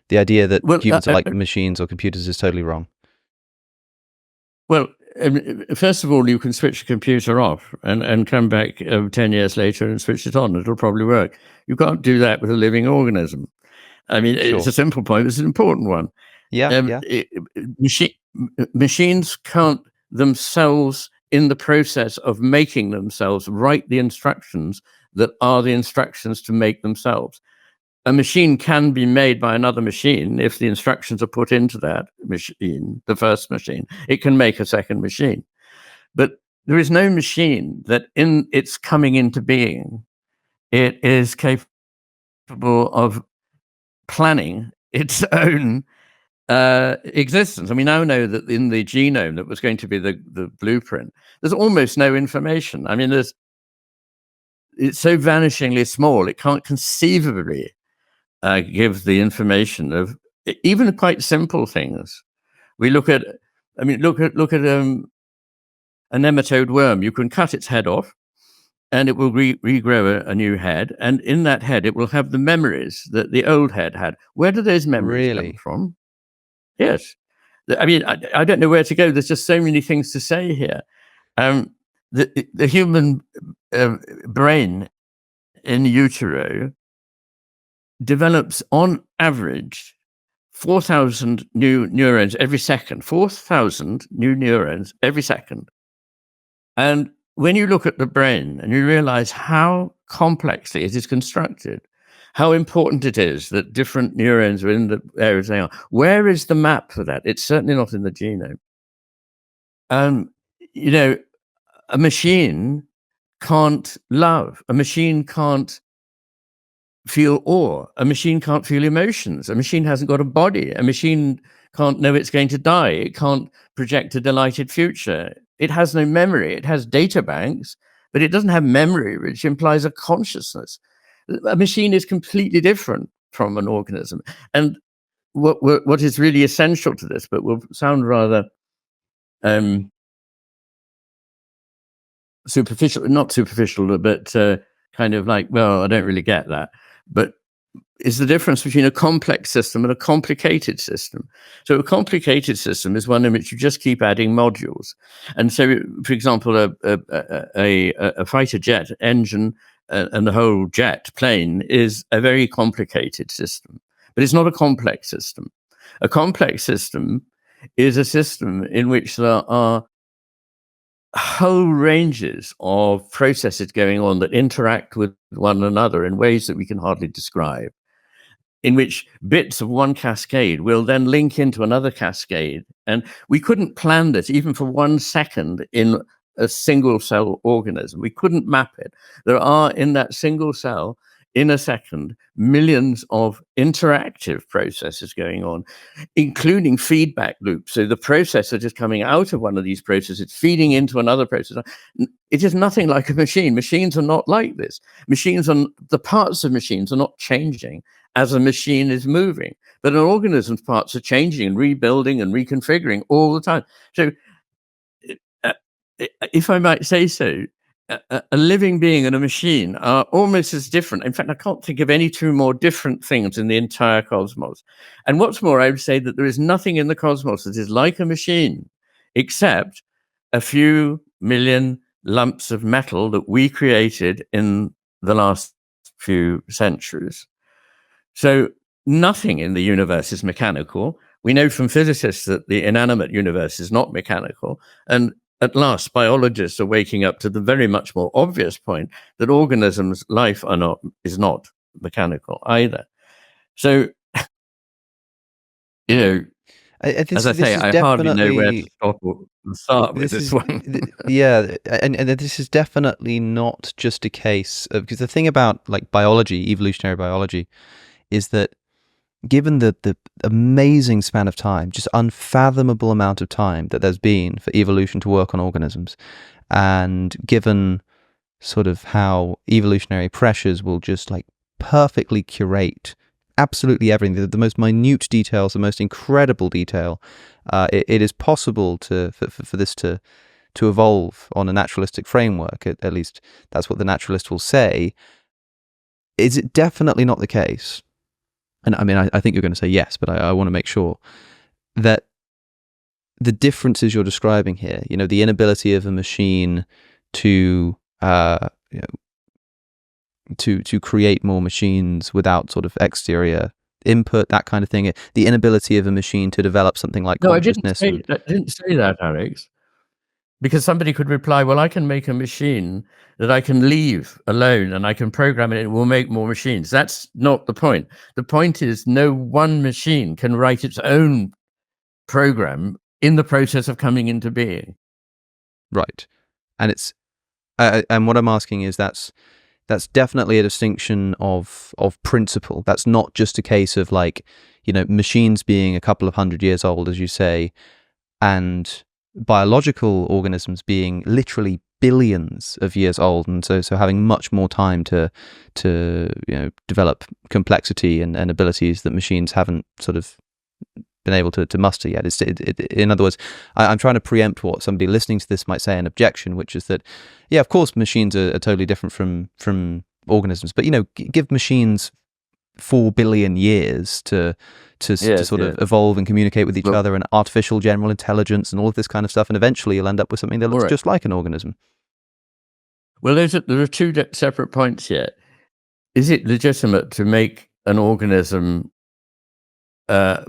the idea that humans are like machines or computers is totally wrong? Well, first of all, you can switch a computer off and come back 10 years later and switch it on. It'll probably work. You can't do that with a living organism. I mean, Sure. It's a simple point. It's an important one. Yeah. Machines can't themselves, in the process of making themselves, write the instructions that are the instructions to make themselves. A machine can be made by another machine if the instructions are put into that machine, the first machine. It can make a second machine. But there is no machine that in its coming into being, it is capable of planning its own existence. And we now know that in the genome that was going to be the blueprint, there's almost no information. I mean, it's so vanishingly small, it can't conceivably give the information of even quite simple things. We look at a nematode worm. You can cut its head off, and it will regrow a new head. And in that head, it will have the memories that the old head had. Where do those memories come from? Yes. I mean, I don't know where to go. There's just so many things to say here. The human brain in utero develops on average 4,000 new neurons every second, 4,000 new neurons every second. And when you look at the brain and you realize how complexly it is constructed, how important it is that different neurons are in the areas they are, where is the map for that? It's certainly not in the genome. A machine can't love. A machine can't feel awe. A machine can't feel emotions. A machine hasn't got a body. A machine can't know it's going to die. It can't project a delighted future. It has no memory. It has data banks, but it doesn't have memory, which implies a consciousness. A machine is completely different from an organism. And what is really essential to this, but will sound rather superficial, not superficial, but kind of like, well, I don't really get that. But is the difference between a complex system and a complicated system. So a complicated system is one in which you just keep adding modules. And so, for example, a fighter jet engine and the whole jet plane is a very complicated system, but it's not a complex system. A complex system is a system in which there are whole ranges of processes going on that interact with one another in ways that we can hardly describe, in which bits of one cascade will then link into another cascade. And we couldn't plan this even for 1 second in a single cell organism. We couldn't map it. There are in that single cell, in a second, millions of interactive processes going on, including feedback loops. So the processor just coming out of one of these processes, feeding into another process. It is nothing like a machine. Machines are not like this. The parts of machines are not changing as a machine is moving, but an organism's parts are changing and rebuilding and reconfiguring all the time. So if I might say so, a living being and a machine are almost as different. In fact, I can't think of any two more different things in the entire cosmos. And what's more, I would say that there is nothing in the cosmos that is like a machine, except a few million lumps of metal that we created in the last few centuries. So nothing in the universe is mechanical. We know from physicists that the inanimate universe is not mechanical. And at last biologists are waking up to the very much more obvious point that organisms' life is not mechanical either. So, as I say, I hardly know where to stop or start with this one. Yeah, and this is definitely not just a case of, because the thing about like biology, evolutionary biology, is that given the amazing span of time, just unfathomable amount of time that there's been for evolution to work on organisms, and given sort of how evolutionary pressures will just like perfectly curate absolutely everything, the most minute details, the most incredible detail, it is possible for this to evolve on a naturalistic framework. At least that's what the naturalist will say. Is it definitely not the case? And I mean, I think you're going to say yes, but I want to make sure that the differences you're describing here, the inability of a machine to to create more machines without sort of exterior input, that kind of thing, the inability of a machine to develop something like consciousness. I didn't say that, Alex. Because somebody could reply, well, I can make a machine that I can leave alone and I can program it and it will make more machines. That's not the point. The point is no one machine can write its own program in the process of coming into being. Right. And it's and what I'm asking is that's definitely a distinction of principle. That's not just a case of like, machines being a couple of 100 years old, as you say, and biological organisms being literally billions of years old, and so having much more time to develop complexity and abilities that machines haven't sort of been able to muster yet. In other words, I'm trying to preempt what somebody listening to this might say an objection, which is that, yeah, of course, machines are totally different from organisms, but give machines 4 billion years to sort of evolve and communicate with each other, and artificial general intelligence and all of this kind of stuff, and eventually you'll end up with something that looks just like an organism. Well, there are two separate points here. Is it legitimate to make an organism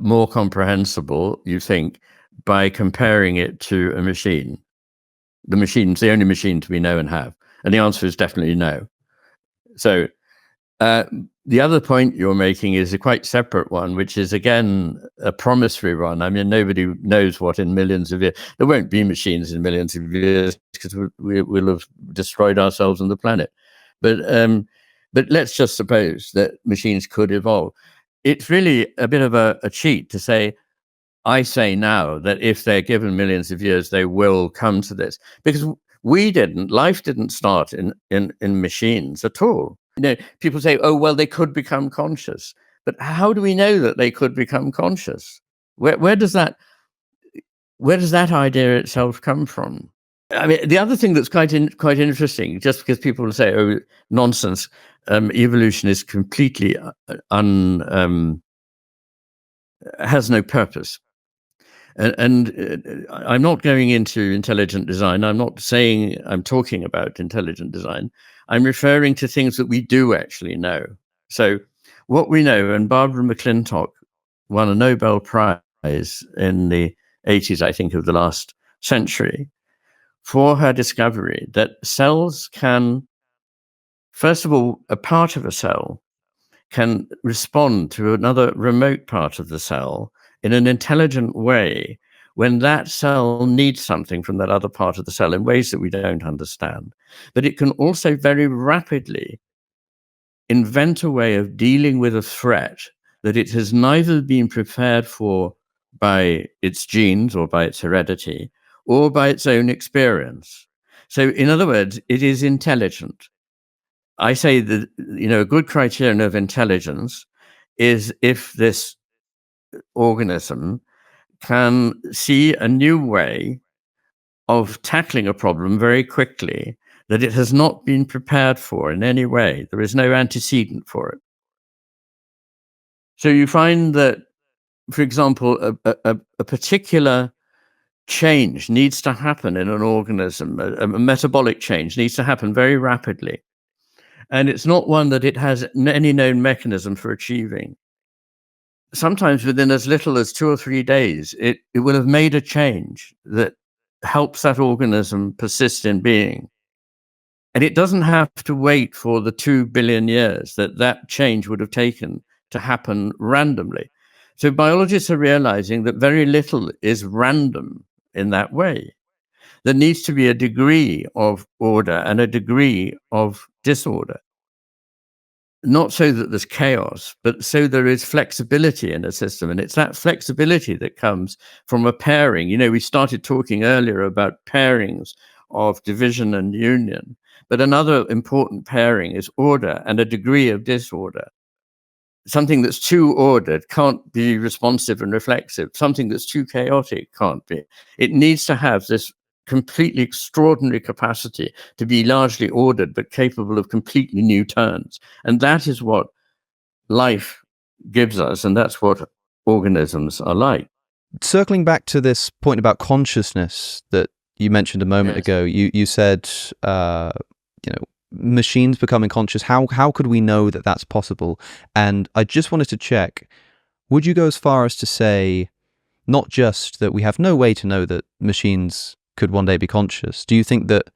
more comprehensible, you think, by comparing it to a machine? The machine's the only machine we know and have. And the answer is definitely no. So the other point you're making is a quite separate one, which is, again, a promissory one. I mean, nobody knows what in millions of years. There won't be machines in millions of years because we'll have destroyed ourselves and the planet. But let's just suppose that machines could evolve. It's really a bit of a cheat to say, I say now that if they're given millions of years, they will come to this. Because life didn't start in machines at all. People say, oh, well, they could become conscious. But how do we know that they could become conscious? Where does that idea itself come from? I mean, the other thing that's quite interesting, just because people will say, oh, nonsense, evolution is completely has no purpose. And I'm not going into intelligent design. I'm not saying I'm talking about intelligent design. I'm referring to things that we do actually know. So what we know, and Barbara McClintock won a Nobel Prize in the 80s, I think, of the last century, for her discovery that cells can, first of all, a part of a cell can respond to another remote part of the cell in an intelligent way when that cell needs something from that other part of the cell in ways that we don't understand. But it can also very rapidly invent a way of dealing with a threat that it has neither been prepared for by its genes or by its heredity or by its own experience. So in other words, it is intelligent. I say that, a good criterion of intelligence is if this organism can see a new way of tackling a problem very quickly that it has not been prepared for in any way. There is no antecedent for it. So you find that, for example, a particular change needs to happen in an organism, a metabolic change needs to happen very rapidly. And it's not one that it has any known mechanism for achieving. Sometimes within as little as 2 or 3 days, it will have made a change that helps that organism persist in being. And it doesn't have to wait for the 2 billion years that change would have taken to happen randomly. So biologists are realizing that very little is random in that way. There needs to be a degree of order and a degree of disorder. Not so that there's chaos, but so there is flexibility in a system. And it's that flexibility that comes from a pairing. You know, we started talking earlier about pairings of division and union. But another important pairing is order and a degree of disorder. Something that's too ordered can't be responsive and reflexive. Something that's too chaotic can't be. It needs to have this completely extraordinary capacity to be largely ordered, but capable of completely new turns. And that is what life gives us, and that's what organisms are like. Circling back to this point about consciousness that you mentioned a moment ago, you said, machines becoming conscious. How could we know that that's possible? And I just wanted to check, would you go as far as to say, not just that we have no way to know that machines could one day be conscious, do you think that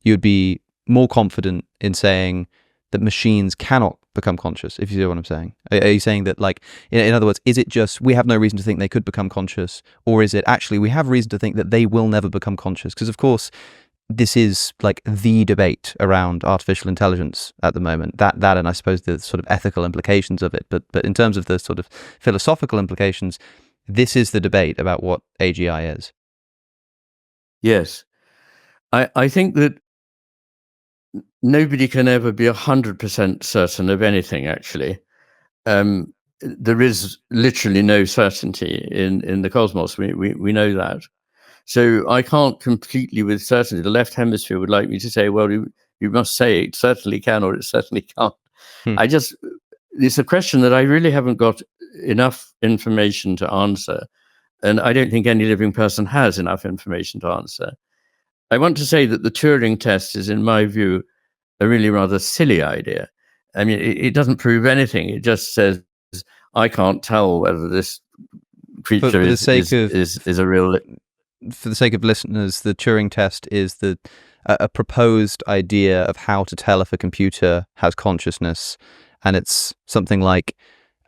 you'd be more confident in saying that machines cannot become conscious, if you see what I'm saying? Are you saying that, like, in other words, is it just we have no reason to think they could become conscious, or is it actually we have reason to think that they will never become conscious? Because, of course, this is like the debate around artificial intelligence at the moment, that and I suppose the sort of ethical implications of it. But in terms of the sort of philosophical implications, this is the debate about what AGI is. Yes. I think that nobody can ever be 100% certain of anything, actually. There is literally no certainty in the cosmos. We know that. So I can't completely with certainty. The left hemisphere would like me to say, well, you must say it certainly can or it certainly can't. It's a question that I really haven't got enough information to answer. And I don't think any living person has enough information to answer. I want to say that the Turing test is, in my view, a really rather silly idea. I mean, it doesn't prove anything. It just says, I can't tell whether this creature is a real... For the sake of listeners, the Turing test is a proposed idea of how to tell if a computer has consciousness. And it's something like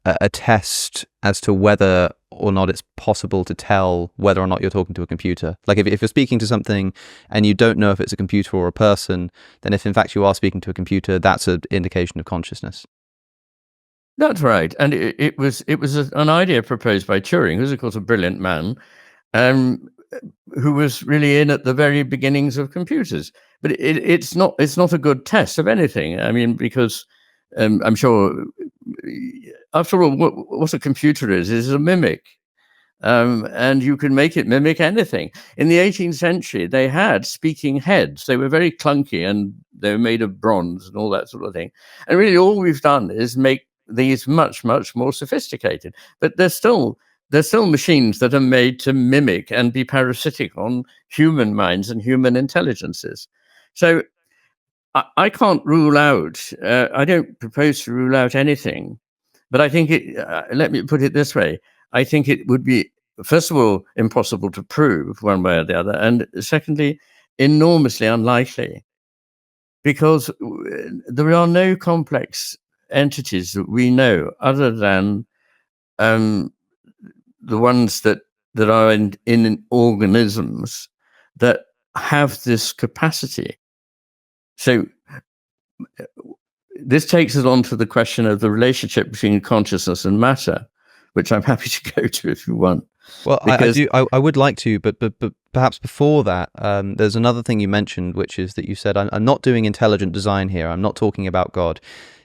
a test as to whether or not it's possible to tell whether or not you're talking to a computer. Like if you're speaking to something and you don't know if it's a computer or a person, then if in fact you are speaking to a computer, that's an indication of consciousness. That's right. And it was an idea proposed by Turing, who's of course a brilliant man, who was really in at the very beginnings of computers. But it's not a good test of anything. I mean, because I'm sure, after all, what a computer is a mimic. And you can make it mimic anything. In the 18th century, they had speaking heads. They were very clunky and they were made of bronze and all that sort of thing. And really all we've done is make these much, much more sophisticated. But they're still machines that are made to mimic and be parasitic on human minds and human intelligences. So I can't rule out, I don't propose to rule out anything, but I think let me put it this way. I think it would be, first of all, impossible to prove one way or the other, and secondly, enormously unlikely, because there are no complex entities that we know other than the ones that are in organisms that have this capacity. So this takes us on to the question of the relationship between consciousness and matter, which I'm happy to go to if you want. Well, I would like to, but perhaps before that, there's another thing you mentioned, which is that you said, I'm not doing intelligent design here. I'm not talking about God.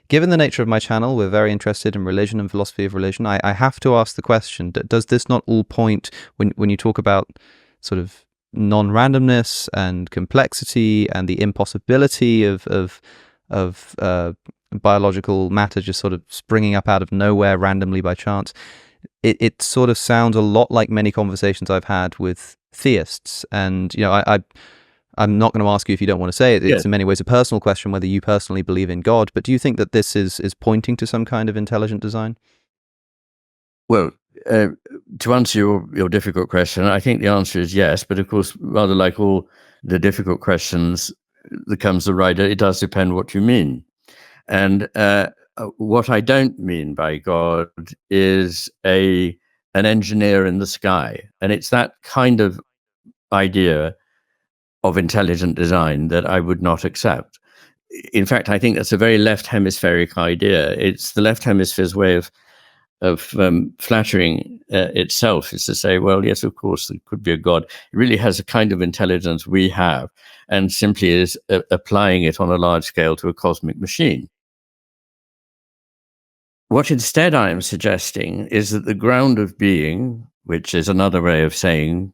Given the nature of my channel, we're very interested in religion and philosophy of religion. I have to ask the question, does this not all point, when you talk about sort of non-randomness and complexity and the impossibility of biological matter just sort of springing up out of nowhere randomly by chance, it sort of sounds a lot like many conversations I've had with theists. And, you know, I'm not going to ask you if you don't want to say it. It's in many ways a personal question whether you personally believe in God, but do you think that this is pointing to some kind of intelligent design? Well, To answer your difficult question, I think the answer is yes. But of course, rather like all the difficult questions, there comes the rider. It does depend what you mean. And what I don't mean by God is an engineer in the sky. And it's that kind of idea of intelligent design that I would not accept. In fact, I think that's a very left hemispheric idea. It's the left hemisphere's way of flattering itself, is to say, well, yes, of course, there could be a God. It really has a kind of intelligence we have, and simply is applying it on a large scale to a cosmic machine. What instead I am suggesting is that the ground of being, which is another way of saying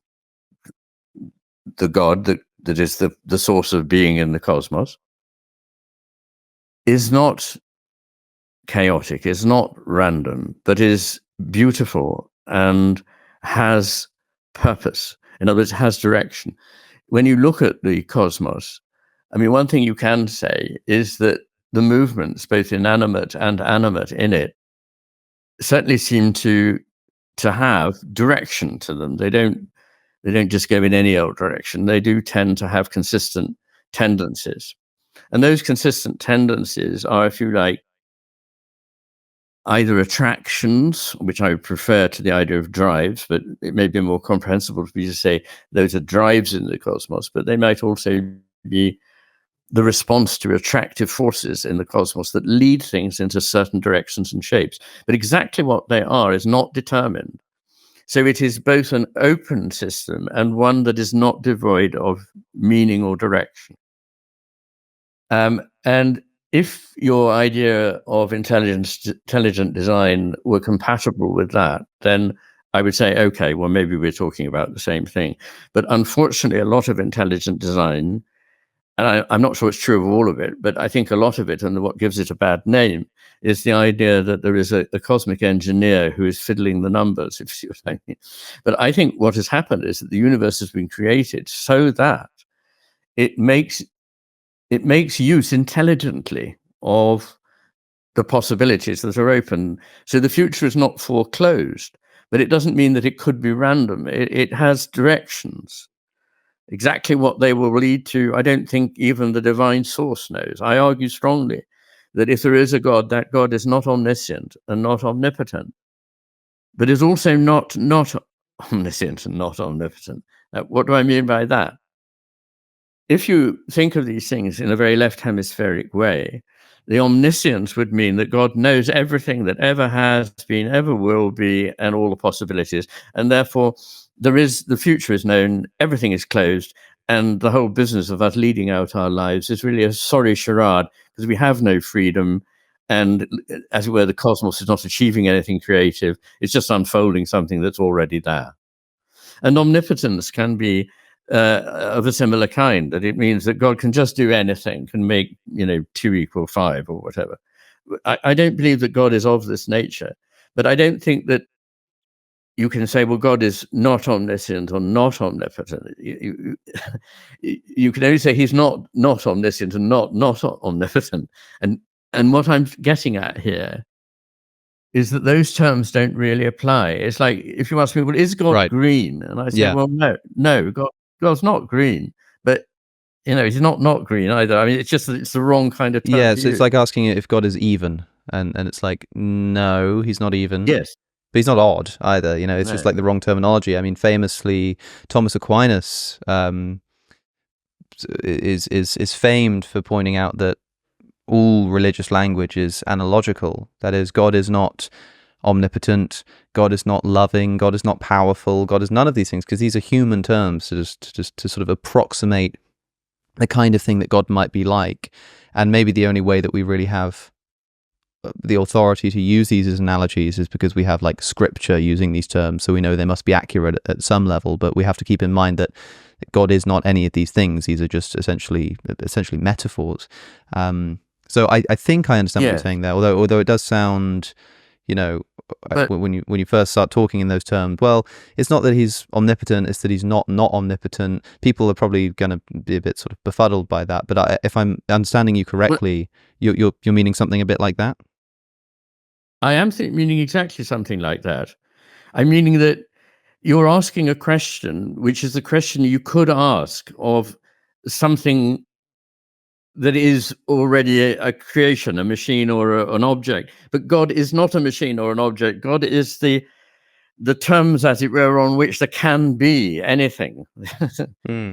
the God that is the source of being in the cosmos, is not chaotic, is not random, but is beautiful and has purpose. In other words, has direction. When you look at the cosmos, I mean, one thing you can say is that the movements, both inanimate and animate in it, certainly seem to have direction to them. They don't just go in any old direction. They do tend to have consistent tendencies. And those consistent tendencies are, if you like, either attractions, which I would prefer to the idea of drives, but it may be more comprehensible for me to say those are drives in the cosmos, but they might also be the response to attractive forces in the cosmos that lead things into certain directions and shapes. But exactly what they are is not determined. So it is both an open system and one that is not devoid of meaning or direction. And if your idea of intelligent design were compatible with that, then I would say, okay, well, maybe we're talking about the same thing. But unfortunately, a lot of intelligent design, and I'm not sure it's true of all of it, but I think a lot of it, and what gives it a bad name, is the idea that there is a cosmic engineer who is fiddling the numbers, if you see what I mean. But I think what has happened is that the universe has been created so that it makes use intelligently of the possibilities that are open. So the future is not foreclosed, but it doesn't mean that it could be random. It has directions. Exactly what they will lead to, I don't think even the divine source knows. I argue strongly that if there is a God, that God is not omniscient and not omnipotent, but is also not omniscient and not omnipotent. What do I mean by that? If you think of these things in a very left hemispheric way, the omniscience would mean that God knows everything that ever has been, ever will be, and all the possibilities. And therefore, the future is known, everything is closed, and the whole business of us leading out our lives is really a sorry charade, because we have no freedom. And as it were, the cosmos is not achieving anything creative. It's just unfolding something that's already there. And omnipotence can be of a similar kind, that it means that God can just do anything, can make 2 = 5 or whatever. I don't believe that God is of this nature, but I don't think that you can say, well, God is not omniscient or not omnipotent. You can only say he's not omniscient and not omnipotent. And what I'm getting at here is that those terms don't really apply. It's like if you ask me, well, is God green? And I say, well, no, God's not green, but he's not green either. I mean, it's just that it's the wrong kind of term. Yeah, so it's like asking if God is even, and it's like, no, he's not even. Yes. But he's not odd either. It's just like the wrong terminology. I mean, famously, Thomas Aquinas is famed for pointing out that all religious language is analogical. That is, God is not omnipotent, God is not loving, God is not powerful, God is none of these things, because these are human terms to sort of approximate the kind of thing that God might be like. And maybe the only way that we really have the authority to use these as analogies is because we have like scripture using these terms, so we know they must be accurate at some level. But we have to keep in mind that God is not any of these things. These are just essentially metaphors. So I think I understand what you're saying there, although it does sound, when you first start talking in those terms, well, it's not that he's omnipotent, it's that he's not omnipotent. People are probably going to be a bit sort of befuddled by that. But if I'm understanding you correctly, you're meaning something a bit like that? I am meaning exactly something like that. I'm meaning that you're asking a question, which is the question you could ask of something that is already a creation, a machine or an object. But God is not a machine or an object. God is the terms, as it were, on which there can be anything.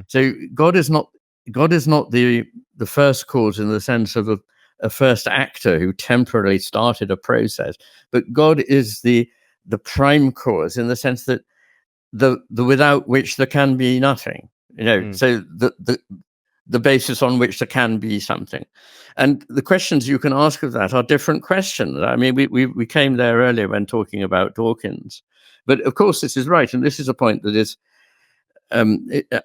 So God is not the first cause in the sense of a first actor who temporarily started a process, but God is the prime cause in the sense that the without which there can be nothing. So the basis on which there can be something. And the questions you can ask of that are different questions. I mean, we came there earlier when talking about Dawkins. But of course, this is right. And this is a point that is, I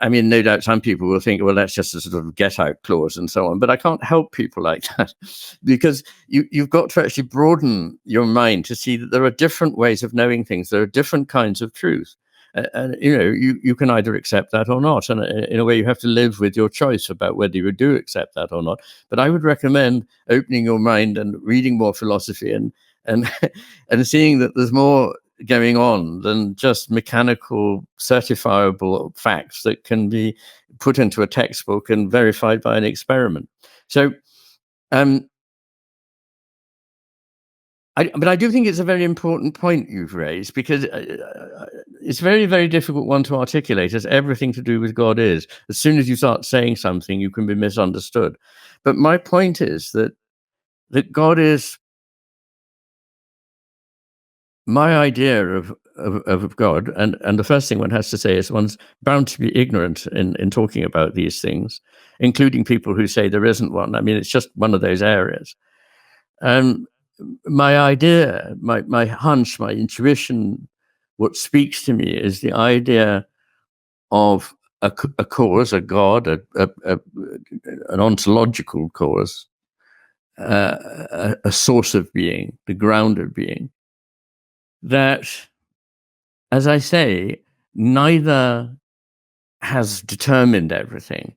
mean, no doubt some people will think, well, that's just a sort of get out clause and so on. But I can't help people like that, because you've got to actually broaden your mind to see that there are different ways of knowing things. There are different kinds of truth. And you can either accept that or not, and in a way you have to live with your choice about whether you do accept that or not. But I would recommend opening your mind and reading more philosophy and and seeing that there's more going on than just mechanical certifiable facts that can be put into a textbook and verified by an experiment. So but I do think it's a very important point you've raised, because it's very, very difficult one to articulate, as everything to do with God is. As soon as you start saying something, you can be misunderstood. But my point is that God is, my idea of God, and the first thing one has to say is one's bound to be ignorant in talking about these things, including people who say there isn't one. I mean, it's just one of those areas. My idea, my hunch, my intuition, what speaks to me is the idea of a cause, a God, an ontological cause, a source of being, the ground of being, that, as I say, neither has determined everything,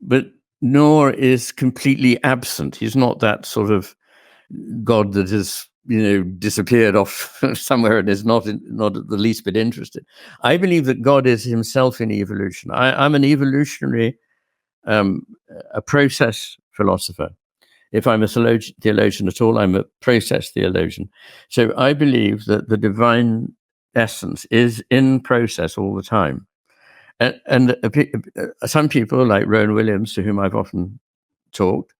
but nor is completely absent. He's not that sort of God that has disappeared off somewhere and is not the least bit interested. I believe that God is himself in evolution. I'm an evolutionary, a process philosopher. If I'm a theologian at all, I'm a process theologian. So I believe that the divine essence is in process all the time. And some people, like Rowan Williams, to whom I've often talked,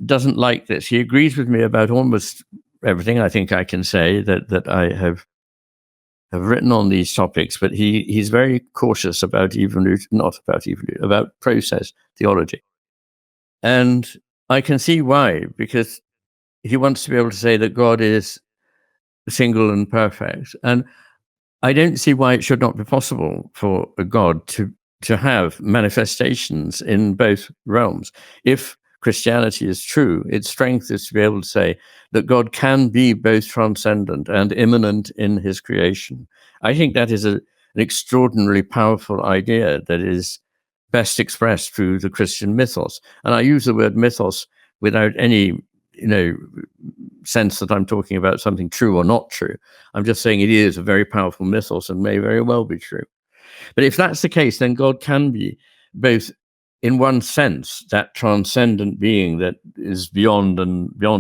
doesn't like this. He agrees with me about almost everything I think I can say that I have written on these topics, but he's very cautious about about process theology. And I can see why, because he wants to be able to say that God is single and perfect. And I don't see why it should not be possible for a God to have manifestations in both realms. If Christianity is true, its strength is to be able to say that God can be both transcendent and immanent in his creation. I think that is an extraordinarily powerful idea that is best expressed through the Christian mythos. And I use the word mythos without any sense that I'm talking about something true or not true. I'm just saying it is a very powerful mythos and may very well be true. But if that's the case, then God can be both, in one sense, that transcendent being that is beyond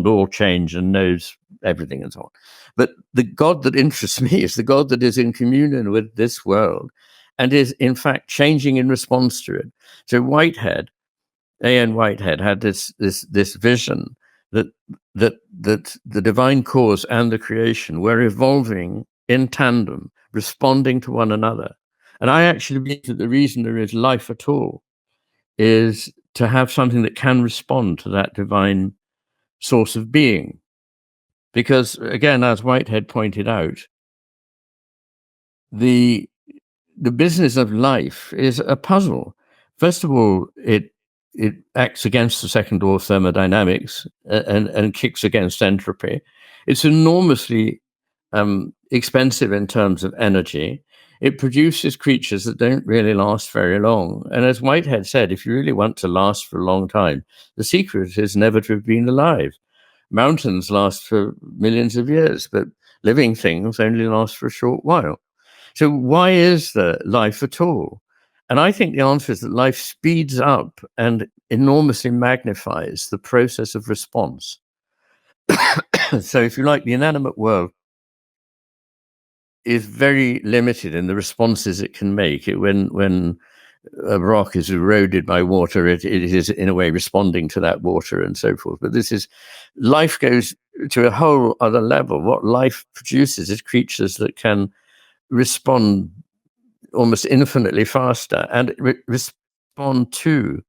all change and knows everything and so on. But the God that interests me is the God that is in communion with this world and is, in fact, changing in response to it. So Iain Whitehead had this vision that the divine cause and the creation were evolving in tandem, responding to one another. And I actually believe that the reason there is life at all is to have something that can respond to that divine source of being. Because, again, as Whitehead pointed out, the business of life is a puzzle. First of all, it acts against the second law of thermodynamics and kicks against entropy. It's enormously expensive in terms of energy. It produces creatures that don't really last very long. And as Whitehead said, if you really want to last for a long time, the secret is never to have been alive. Mountains last for millions of years, but living things only last for a short while. So why is there life at all? And I think the answer is that life speeds up and enormously magnifies the process of response. So if you like, the inanimate world is very limited in the responses it can make. When a rock is eroded by water, it is in a way responding to that water and so forth. But life goes to a whole other level. What life produces is creatures that can respond almost infinitely faster and respond to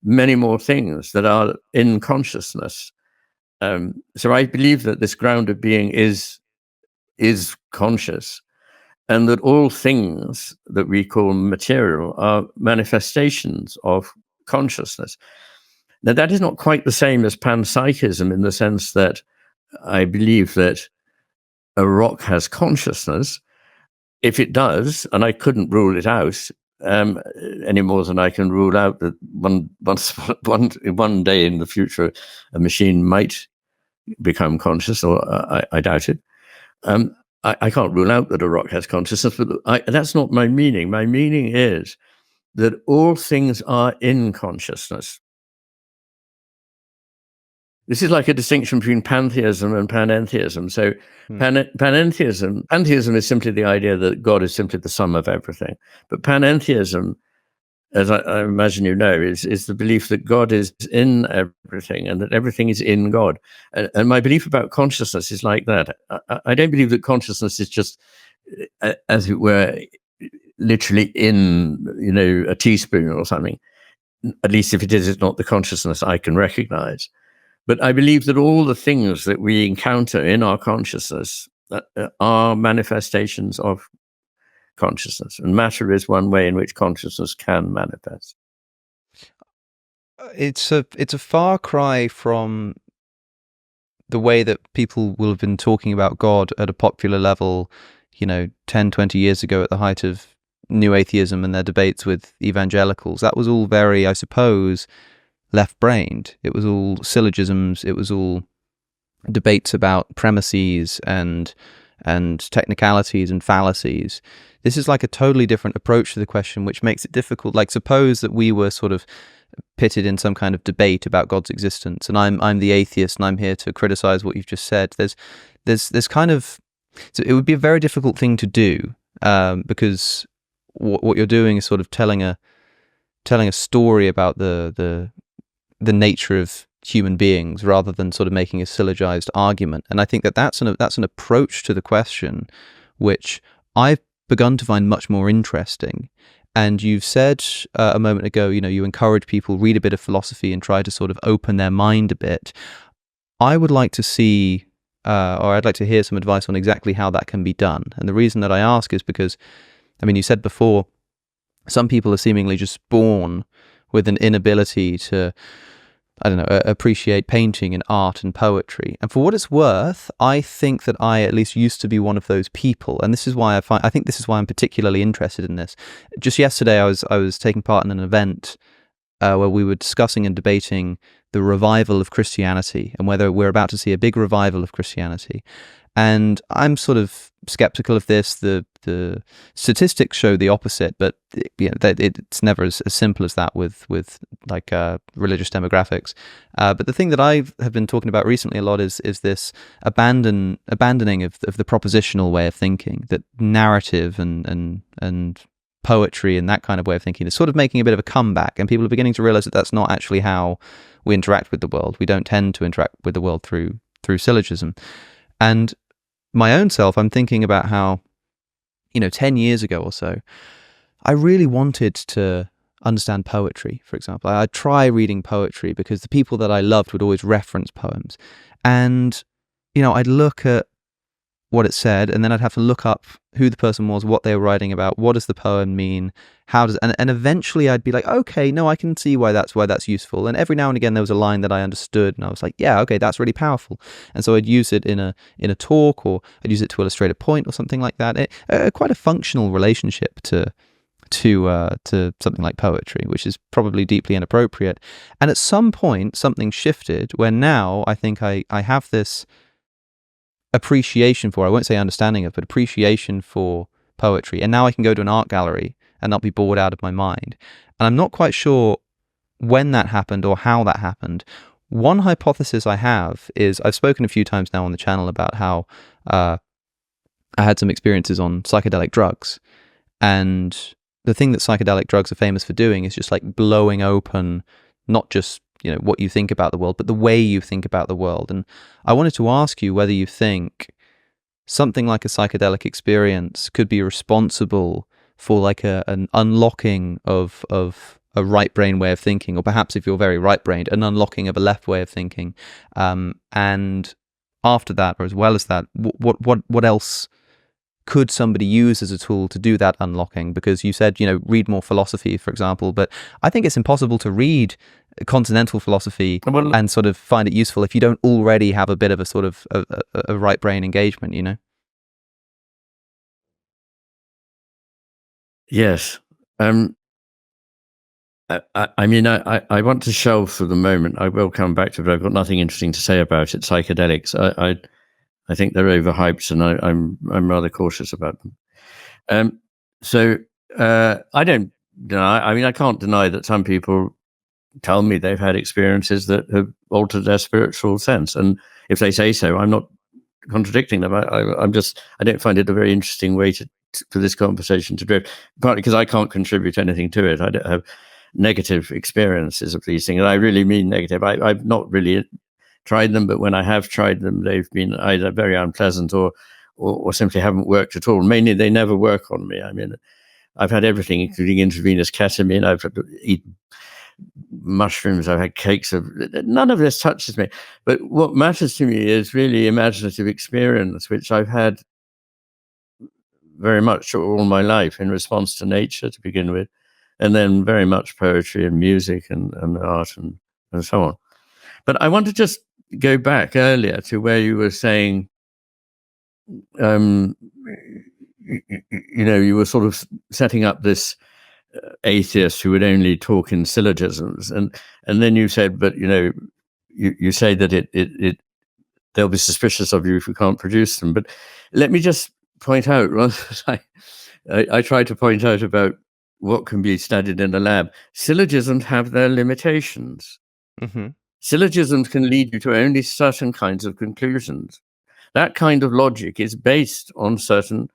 many more things that are in consciousness. So I believe that this ground of being is conscious, and that all things that we call material are manifestations of consciousness. Now, that is not quite the same as panpsychism, in the sense that I believe that a rock has consciousness. If it does, and I couldn't rule it out any more than I can rule out that one day in the future a machine might become conscious, or I doubt it. I can't rule out that a rock has consciousness, but that's not my meaning. My meaning is that all things are in consciousness. This is like a distinction between pantheism and panentheism. So pantheism is simply the idea that God is simply the sum of everything. But panentheism, as I imagine you know, is the belief that God is in everything and that everything is in God. And my belief about consciousness is like that. I don't believe that consciousness is just, as it were, literally in, a teaspoon or something. At least if it is, it's not the consciousness I can recognize. But I believe that all the things that we encounter in our consciousness are manifestations of consciousness, and matter is one way in which consciousness can manifest. It's a far cry from the way that people will have been talking about God at a popular level, 10, 20 years ago at the height of New Atheism and their debates with evangelicals. That was all very, I suppose, left-brained. It was all syllogisms. It was all debates about premises and technicalities and fallacies. This is like a totally different approach to the question, which makes it difficult. Like, suppose that we were sort of pitted in some kind of debate about God's existence, and I'm the atheist, and I'm here to criticize what you've just said. There's kind of, so it would be a very difficult thing to do, because what you're doing is sort of telling a story about the nature of human beings, rather than sort of making a syllogized argument. And I think that's an approach to the question which I've begun to find much more interesting. And you've said a moment ago, you encourage people read a bit of philosophy and try to sort of open their mind a bit. I would like to see, or I'd like to hear some advice on exactly how that can be done. And the reason that I ask is because, you said before, some people are seemingly just born with an inability to, appreciate painting and art and poetry. And for what it's worth, I think that I at least used to be one of those people. And this is why I think this is why I'm particularly interested in this. Just yesterday, I was taking part in an event where we were discussing and debating the revival of Christianity and whether we're about to see a big revival of Christianity. And I'm sort of skeptical of this. The statistics show the opposite, but it's never as simple as that with like religious demographics. But the thing that I have been talking about recently a lot is this abandoning of the propositional way of thinking, that narrative and poetry and that kind of way of thinking is sort of making a bit of a comeback, and people are beginning to realize that that's not actually how we interact with the world. We don't tend to interact with the world through syllogism. And my own self, I'm thinking about how, 10 years ago or so, I really wanted to understand poetry, for example. I'd try reading poetry because the people that I loved would always reference poems. And, I'd look at what it said, and then I'd have to look up who the person was, what they were writing about, what does the poem mean, and eventually I'd be like, okay, no, I can see why that's useful. And every now and again there was a line that I understood, and I was like, yeah, okay, that's really powerful. And so I'd use it in a talk, or I'd use it to illustrate a point or something like that. Quite a functional relationship to something like poetry, which is probably deeply inappropriate. And at some point something shifted, where now I think I have this appreciation for, I won't say understanding of, but appreciation for poetry, and now I can go to an art gallery and not be bored out of my mind. And I'm not quite sure when that happened or how that happened. One hypothesis I have is, I've spoken a few times now on the channel about how I had some experiences on psychedelic drugs, and the thing that psychedelic drugs are famous for doing is just like blowing open not just, you know, what you think about the world, but the way you think about the world. And I wanted to ask you whether you think something like a psychedelic experience could be responsible for like an unlocking of a right brain way of thinking, or perhaps if you're very right brained, an unlocking of a left way of thinking. And after that, or as well as that, what else could somebody use as a tool to do that unlocking? Because you said, you know, read more philosophy, for example, but I think it's impossible to read continental philosophy and sort of find it useful if you don't already have a bit of a sort of a right brain engagement, you know? Yes. I mean, I want to shelve for the moment. I will come back to it, but I've got nothing interesting to say about it. Psychedelics, I think they're overhyped, and I'm rather cautious about them. I don't deny. I mean, I can't deny that some people tell me they've had experiences that have altered their spiritual sense, and if they say so, I'm not contradicting them. I don't find it a very interesting way for this conversation to drift. Partly because I can't contribute anything to it. I don't have negative experiences of these things, and I really mean negative. I've not really tried them, but when I have tried them, they've been either very unpleasant or simply haven't worked at all. Mainly, they never work on me. I mean, I've had everything, including intravenous ketamine. I've eaten mushrooms. I've had cakes of. None of this touches me. But what matters to me is really imaginative experience, which I've had very much all my life in response to nature to begin with, and then very much poetry and music and art and so on. But I want to just go back earlier to where you were saying, you know, you were sort of setting up this atheist who would only talk in syllogisms, and then you said, but you know, you say that it they'll be suspicious of you if you can't produce them. But let me just point out, I try to point out about what can be studied in a lab. Syllogisms have their limitations. Mm-hmm. Syllogisms can lead you to only certain kinds of conclusions. That kind of logic is based on certain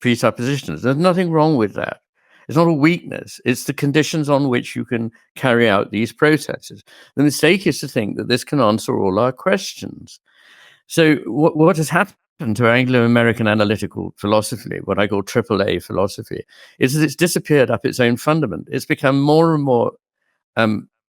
presuppositions. There's nothing wrong with that. It's not a weakness. It's the conditions on which you can carry out these processes. The mistake is to think that this can answer all our questions. So what has happened to Anglo-American analytical philosophy, what I call AAA philosophy, is that it's disappeared up its own fundament. It's become more and more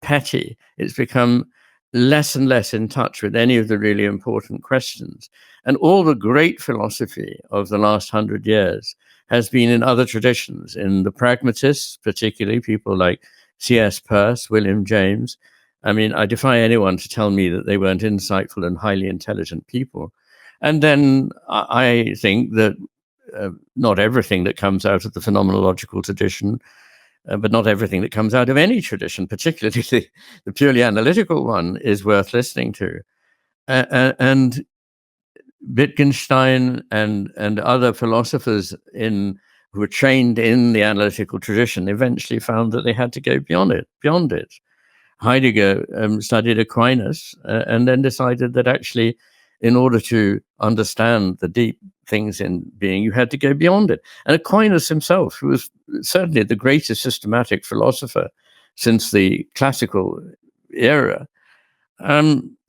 petty. It's become less and less in touch with any of the really important questions. And all the great philosophy of the last 100 years has been in other traditions, in the pragmatists, particularly people like C.S. Peirce, William James. I mean, I defy anyone to tell me that they weren't insightful and highly intelligent people. And then I think that not everything that comes out of the phenomenological tradition, but not everything that comes out of any tradition, particularly the purely analytical one, is worth listening to. And Wittgenstein and other philosophers who were trained in the analytical tradition eventually found that they had to go beyond it. Heidegger studied Aquinas and then decided that actually, in order to understand the deep things in being, you had to go beyond it. And Aquinas himself, who was certainly the greatest systematic philosopher since the classical era,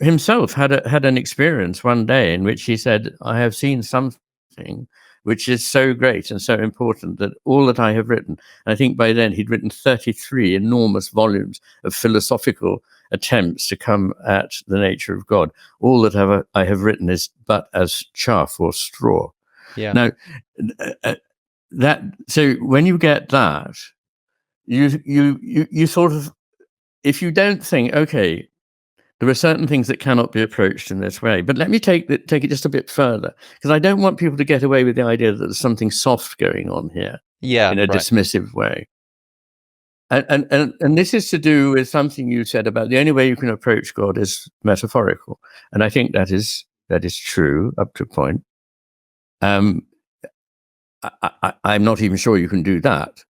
himself had an experience one day in which he said, I have seen something which is so great and so important that all that I have written, and I think by then he'd written 33 enormous volumes of philosophical attempts to come at the nature of God. All that I have written is but as chaff or straw. Yeah. Now, so when you get that, you sort of, if you don't think, okay, there are certain things that cannot be approached in this way. But let me take it just a bit further, because I don't want people to get away with the idea that there's something soft going on here in a dismissive way. And this is to do with something you said about the only way you can approach God is metaphorical. And I think that is true up to a point. I'm not even sure you can do that.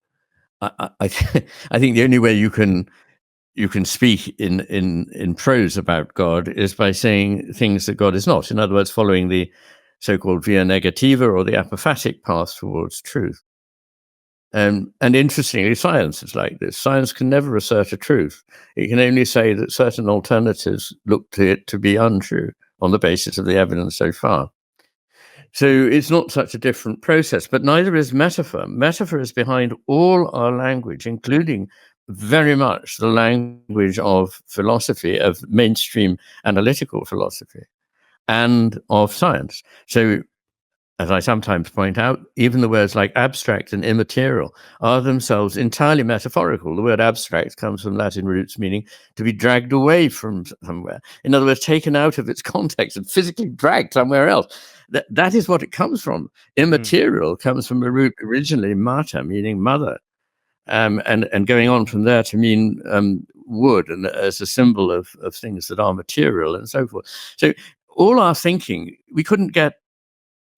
I think the only way you can speak in prose about God is by saying things that God is not. In other words, following the so-called via negativa, or the apophatic path towards truth. And interestingly, science is like this. Science can never assert a truth. It can only say that certain alternatives look to it to be untrue on the basis of the evidence so far. So it's not such a different process, but neither is metaphor. Metaphor is behind all our language, including very much the language of philosophy, of mainstream analytical philosophy, and of science. So, as I sometimes point out, even the words like abstract and immaterial are themselves entirely metaphorical. The word abstract comes from Latin roots meaning to be dragged away from somewhere. In other words, taken out of its context and physically dragged somewhere else. That is what it comes from. Immaterial comes from a root originally mater, meaning mother, and going on from there to mean wood, and as a symbol of things that are material and so forth. So all our thinking, we couldn't get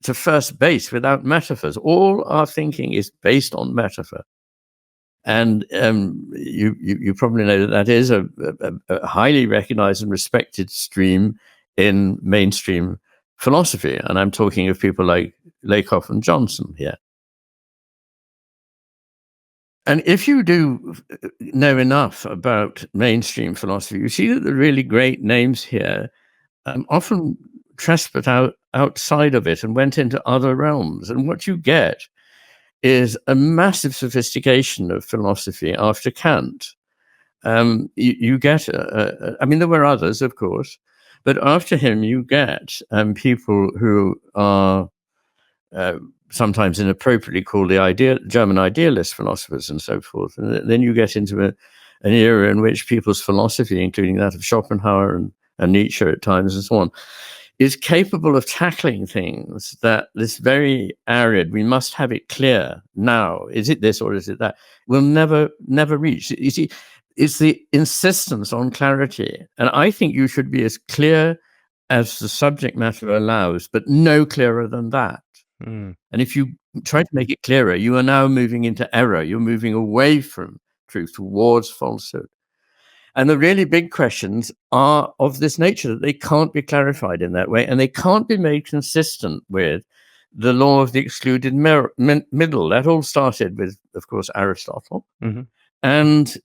to first base without metaphors. All our thinking is based on metaphor. And you probably know that is a highly recognized and respected stream in mainstream philosophy. And I'm talking of people like Lakoff and Johnson here. And if you do know enough about mainstream philosophy, you see that the really great names here often trespassed outside of it and went into other realms. And what you get is a massive sophistication of philosophy after Kant. You get, I mean, there were others, of course, but after him, you get people who are sometimes inappropriately called the German idealist philosophers and so forth. And then you get into an era in which people's philosophy, including that of Schopenhauer and Nietzsche at times and so on, is capable of tackling things that this very arid, we must have it clear now, is it this or is it that, will never reach. You see, it's the insistence on clarity. And I think you should be as clear as the subject matter allows, but no clearer than that. And if you try to make it clearer, you are now moving into error. You're moving away from truth towards falsehood. And the really big questions are of this nature, that they can't be clarified in that way, and they can't be made consistent with the law of the excluded middle. That all started with, of course, Aristotle. Mm-hmm. And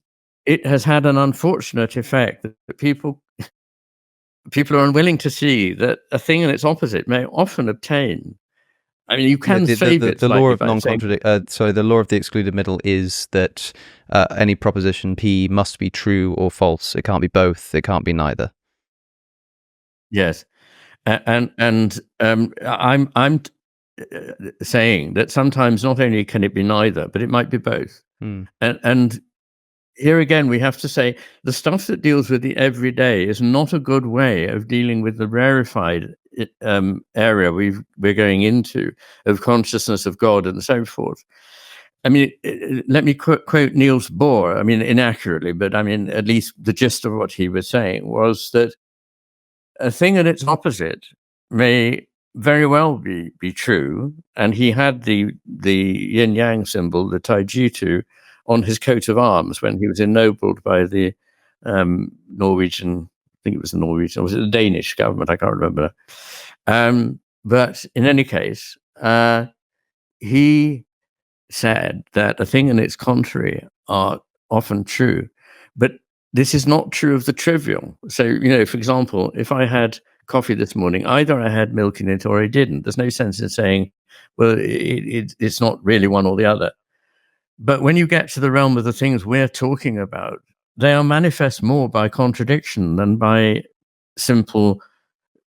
it has had an unfortunate effect that people are unwilling to see that a thing and its opposite may often obtain. I mean, you can save it. The law of the law of the excluded middle is that any proposition P must be true or false. It can't be both. It can't be neither. Yes, and I'm saying that sometimes not only can it be neither, but it might be both. And here again, we have to say the stuff that deals with the everyday is not a good way of dealing with the rarefied area we're going into of consciousness of God and so forth. I mean, let me quote Niels Bohr. I mean, inaccurately, but I mean, at least the gist of what he was saying was that a thing and its opposite may very well be true. And he had the yin yang symbol, the Taijitu, on his coat of arms when he was ennobled by the Norwegian, I think it was the Norwegian, or was it the Danish government? I can't remember. But in any case, he said that a thing and its contrary are often true, but this is not true of the trivial. So, for example, if I had coffee this morning, either I had milk in it or I didn't. There's no sense in saying, well, it's not really one or the other. But when you get to the realm of the things we're talking about, they are manifest more by contradiction than by simple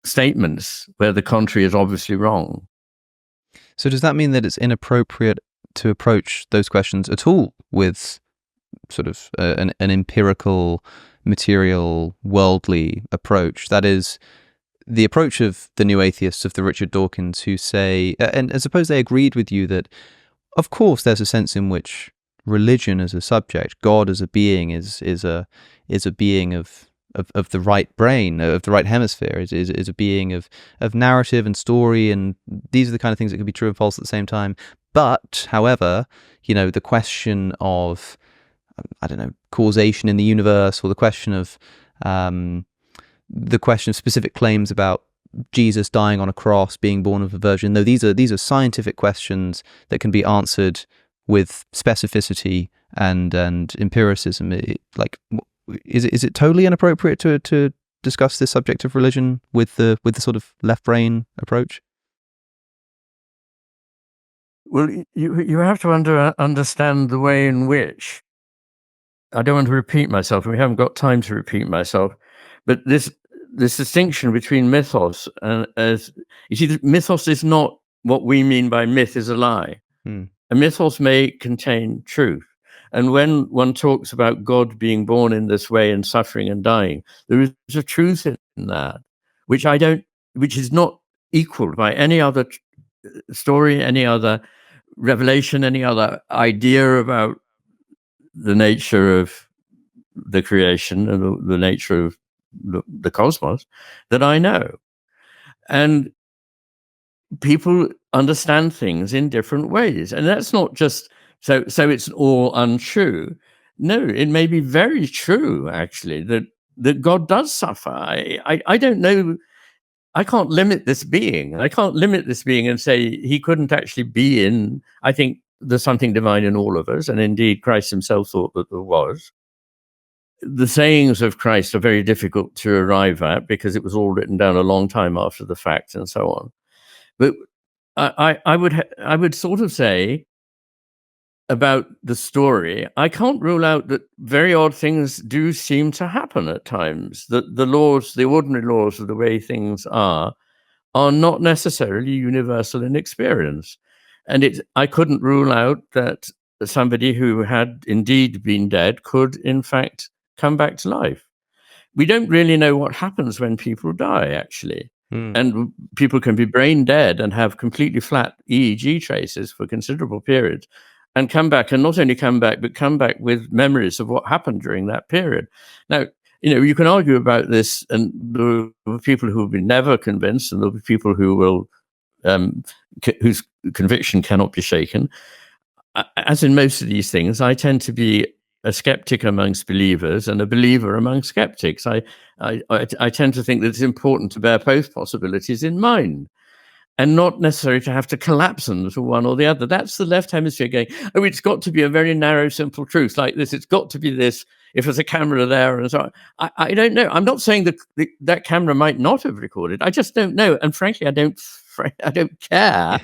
statements where the contrary is obviously wrong. So does that mean that it's inappropriate to approach those questions at all with sort of an empirical, material, worldly approach? That is, the approach of the new atheists, of the Richard Dawkins, who say, and I suppose they agreed with you that, of course, there's a sense in which religion as a subject, God as a being, is a being of of the right brain, of the right hemisphere, is a being of narrative and story, and these are the kind of things that can be true and false at the same time. But, however, the question of, I don't know, causation in the universe, or the question of specific claims about Jesus dying on a cross, being born of a virgin. No, these are scientific questions that can be answered with specificity and empiricism. Is it totally inappropriate to discuss this subject of religion with the sort of left brain approach? Well, you have to understand the way in which, I don't want to repeat myself, and we haven't got time to repeat myself, but this distinction between mythos and, as you see, mythos is not what we mean by myth is a lie. A mythos may contain truth. And when one talks about God being born in this way and suffering and dying, there is a truth in that, which is not equaled by any other story, any other revelation, any other idea about the nature of the creation and the nature of the cosmos that I know. And people understand things in different ways. And that's not just so it's all untrue. No, it may be very true, actually, that God does suffer. I don't know. I can't limit this being. I can't limit this being and say he couldn't actually be in. I think there's something divine in all of us. And indeed, Christ himself thought that there was. The sayings of Christ are very difficult to arrive at because it was all written down a long time after the fact and so on. But I would sort of say about the story, I can't rule out that very odd things do seem to happen at times, that the laws, the ordinary laws of the way things are not necessarily universal in experience. And I couldn't rule out that somebody who had indeed been dead could, in fact, come back to life. We don't really know what happens when people die, actually. And people can be brain dead and have completely flat EEG traces for considerable periods and come back, and not only come back, but come back with memories of what happened during that period. Now, you can argue about this, and there are people who will be never convinced, and there'll be people who will, whose conviction cannot be shaken. As in most of these things, I tend to be a skeptic amongst believers and a believer among skeptics. I tend to think that it's important to bear both possibilities in mind and not necessarily to have to collapse them to one or the other. That's the left hemisphere going, oh, it's got to be a very narrow, simple truth like this. It's got to be this. If there's a camera there and so on. I don't know. I'm not saying that that camera might not have recorded. I just don't know. And frankly, I don't care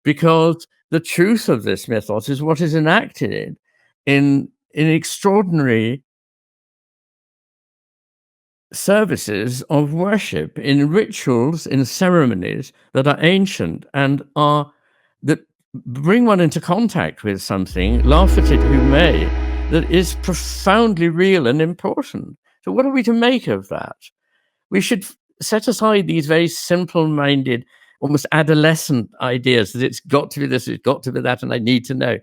because the truth of this mythos is what is enacted in extraordinary services of worship, in rituals, in ceremonies that are ancient and that bring one into contact with something, laugh at it who may, that is profoundly real and important. So what are we to make of that? We should set aside these very simple-minded, almost adolescent ideas that it's got to be this, it's got to be that, and I need to know.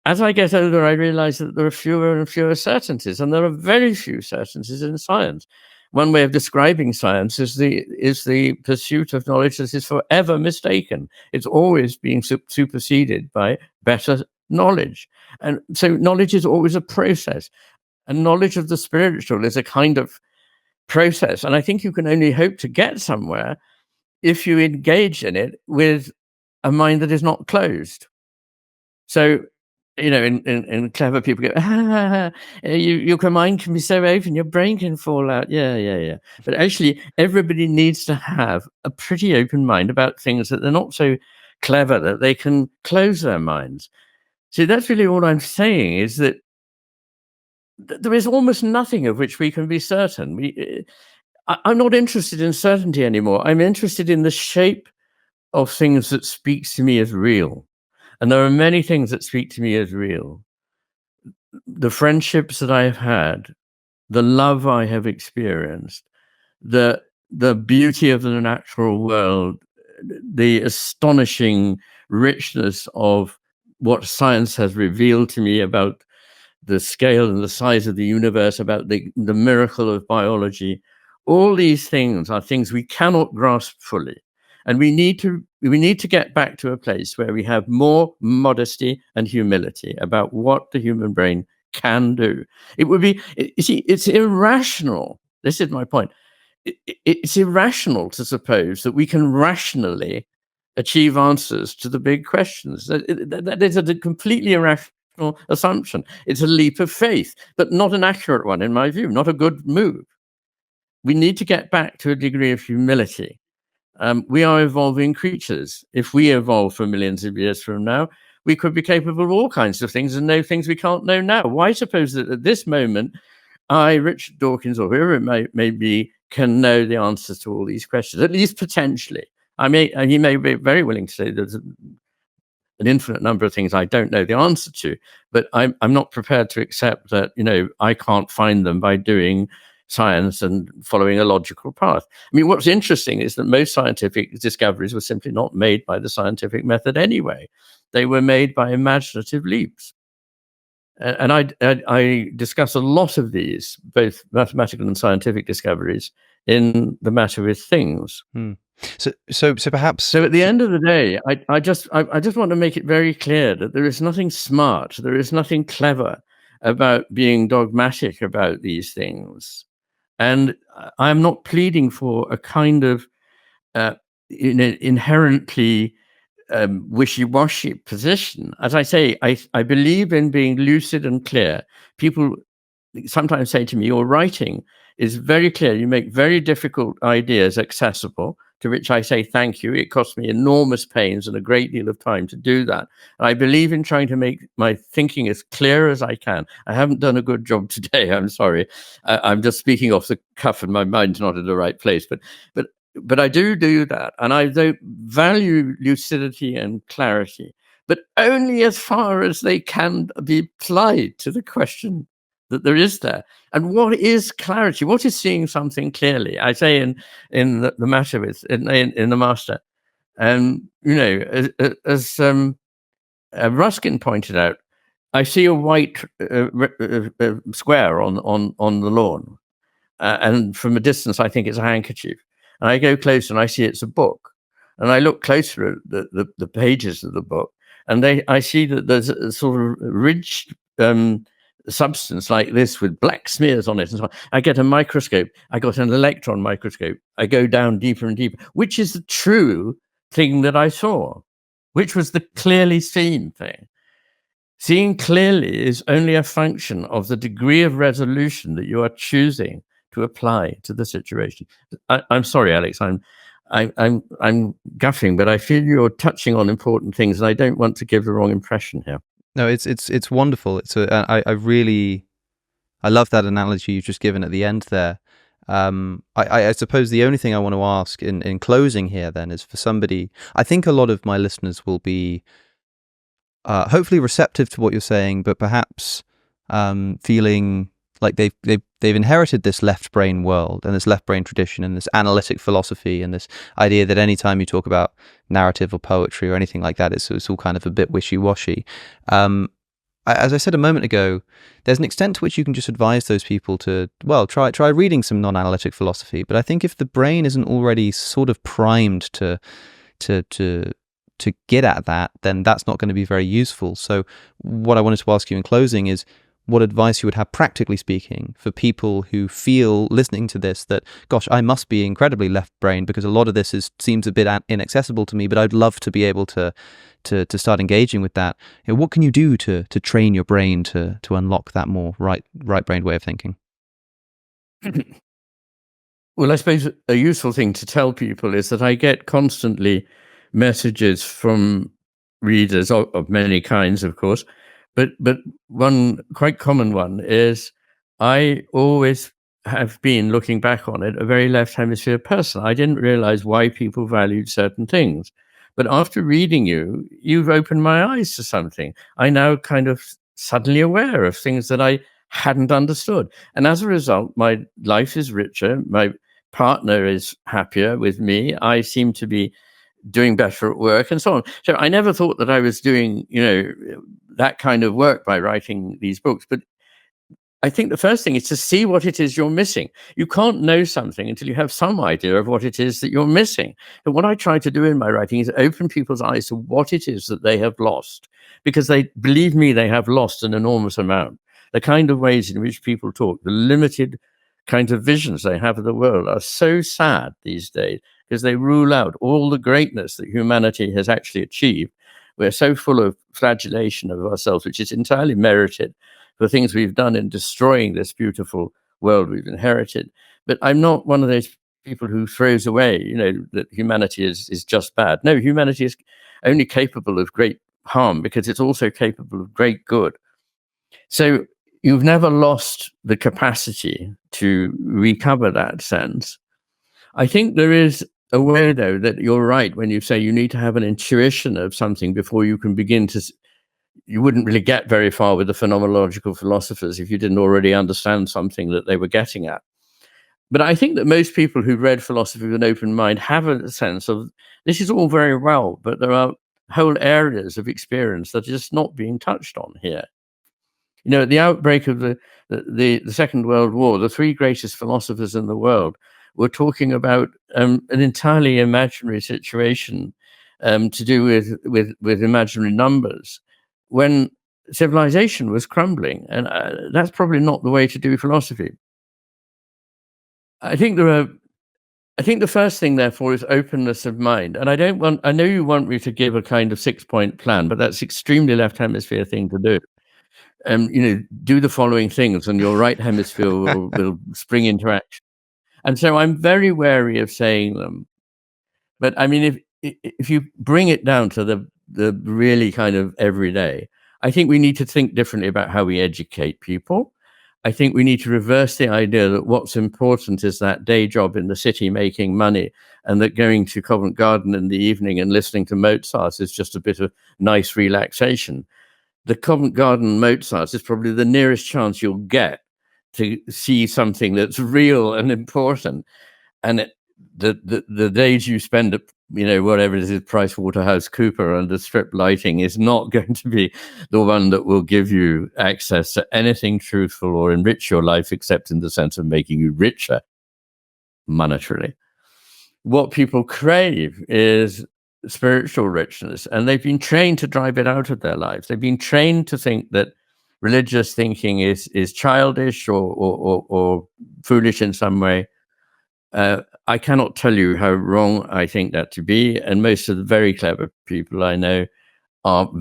As I get older, I realize that there are fewer and fewer certainties, and there are very few certainties in science. One way of describing science is the pursuit of knowledge that is forever mistaken. It's always being superseded by better knowledge. And so knowledge is always a process. And knowledge of the spiritual is a kind of process. And I think you can only hope to get somewhere if you engage in it with a mind that is not closed. So, and clever people go, your mind can be so open, your brain can fall out. Yeah. But actually, everybody needs to have a pretty open mind about things that they're not so clever that they can close their minds. So that's really all I'm saying, is that there is almost nothing of which we can be certain. I'm not interested in certainty anymore. I'm interested in the shape of things that speaks to me as real. And there are many things that speak to me as real. The friendships that I have had, the love I have experienced, the beauty of the natural world, the astonishing richness of what science has revealed to me about the scale and the size of the universe, about the miracle of biology. All these things are things we cannot grasp fully. And we need to get back to a place where we have more modesty and humility about what the human brain can do. It would be, you see, it's irrational. This is my point. It's irrational to suppose that we can rationally achieve answers to the big questions. That is a completely irrational assumption. It's a leap of faith, but not an accurate one, in my view, not a good move. We need to get back to a degree of humility. We are evolving creatures. If we evolve for millions of years from now, we could be capable of all kinds of things and know things we can't know now. Why suppose that at this moment, I, Richard Dawkins, or whoever it may be, can know the answers to all these questions, at least potentially? He may be very willing to say there's an infinite number of things I don't know the answer to, but I'm not prepared to accept that, I can't find them by doing science and following a logical path. I mean, what's interesting is that most scientific discoveries were simply not made by the scientific method anyway. They were made by imaginative leaps. And I discuss a lot of these, both mathematical and scientific discoveries, in The Matter with Things. So perhaps. So at the end of the day, I just want to make it very clear that there is nothing smart, there is nothing clever about being dogmatic about these things. And I'm not pleading for a kind of inherently wishy-washy position. As I say, I believe in being lucid and clear. People sometimes say to me, your writing is very clear. You make very difficult ideas accessible, to which I say thank you. It costs me enormous pains and a great deal of time to do that. And I believe in trying to make my thinking as clear as I can. I haven't done a good job today. I'm sorry. I'm just speaking off the cuff and my mind's not in the right place. But I do that, and I value lucidity and clarity, but only as far as they can be applied to the question that there is there. And what is clarity? What is seeing something clearly? I say in the Matter with in the Master, and as Ruskin pointed out, I see a white square on the lawn, and from a distance, I think it's a handkerchief. And I go close and I see it's a book. And I look closer at the pages of the book, and I see that there's a sort of ridged substance like this with black smears on it and so on. I get a microscope. I got an electron microscope. I go down deeper and deeper, which is the true thing that I saw, which was the clearly seen thing. Seeing clearly is only a function of the degree of resolution that you are choosing to apply to the situation. I'm sorry, Alex. I'm guffing, but I feel you're touching on important things, and I don't want to give the wrong impression here. No, it's wonderful. I love that analogy you've just given at the end there. I suppose the only thing I want to ask in closing here then is for somebody. I think a lot of my listeners will be hopefully receptive to what you're saying, but perhaps feeling like they've inherited this left brain world and this left brain tradition and this analytic philosophy and this idea that anytime you talk about narrative or poetry or anything like that, it's all kind of a bit wishy-washy. As I said a moment ago, there's an extent to which you can just advise those people to, well, try reading some non-analytic philosophy. But I think if the brain isn't already sort of primed to get at that, then that's not going to be very useful. So what I wanted to ask you in closing is what advice you would have, practically speaking, for people who feel, listening to this, that, gosh, I must be incredibly left-brained because a lot of this seems a bit inaccessible to me, but I'd love to be able to start engaging with that. What can you do to train your brain to unlock that more right-brained way of thinking? Well, I suppose a useful thing to tell people is that I get constantly messages from readers of many kinds, of course, but one quite common one is I always have been, looking back on it, a very left hemisphere person. I didn't realize why people valued certain things. But after reading you've opened my eyes to something. I now kind of suddenly aware of things that I hadn't understood. And as a result, my life is richer. My partner is happier with me. I seem to be doing better at work and so on. So I never thought that I was doing, that kind of work by writing these books. But I think the first thing is to see what it is you're missing. You can't know something until you have some idea of what it is that you're missing. And what I try to do in my writing is open people's eyes to what it is that they have lost, because they, believe me, they have lost an enormous amount. The kind of ways in which people talk, the limited kinds of visions they have of the world are so sad these days, because they rule out all the greatness that humanity has actually achieved. We're so full of flagellation of ourselves, which is entirely merited for things we've done in destroying this beautiful world we've inherited. But I'm not one of those people who throws away, that humanity is just bad. No, humanity is only capable of great harm because it's also capable of great good. So you've never lost the capacity to recover that sense. I think there is a way, though, that you're right when you say you need to have an intuition of something before you can begin to. You wouldn't really get very far with the phenomenological philosophers if you didn't already understand something that they were getting at. But I think that most people who read philosophy with an open mind have a sense of this is all very well, but there are whole areas of experience that are just not being touched on here. At the outbreak of the Second World War, the three greatest philosophers in the world were talking about an entirely imaginary situation to do with imaginary numbers, when civilization was crumbling. And that's probably not the way to do philosophy. I think the first thing, therefore, is openness of mind. And I know you want me to give a kind of 6-point plan, but that's extremely left hemisphere thing to do. Do the following things and your right hemisphere will spring into action. And so I'm very wary of saying them. But I mean, if you bring it down to the really kind of everyday, I think we need to think differently about how we educate people. I think we need to reverse the idea that what's important is that day job in the city making money, and that going to Covent Garden in the evening and listening to Mozart is just a bit of nice relaxation. The Covent Garden Mozart is probably the nearest chance you'll get to see something that's real and important. And the days you spend at, whatever it is, PricewaterhouseCooper under strip lighting is not going to be the one that will give you access to anything truthful or enrich your life, except in the sense of making you richer monetarily. What people crave is spiritual richness, and they've been trained to drive it out of their lives. They've been trained to think that religious thinking is childish or foolish in some way. I cannot tell you how wrong I think that to be, and most of the very clever people I know are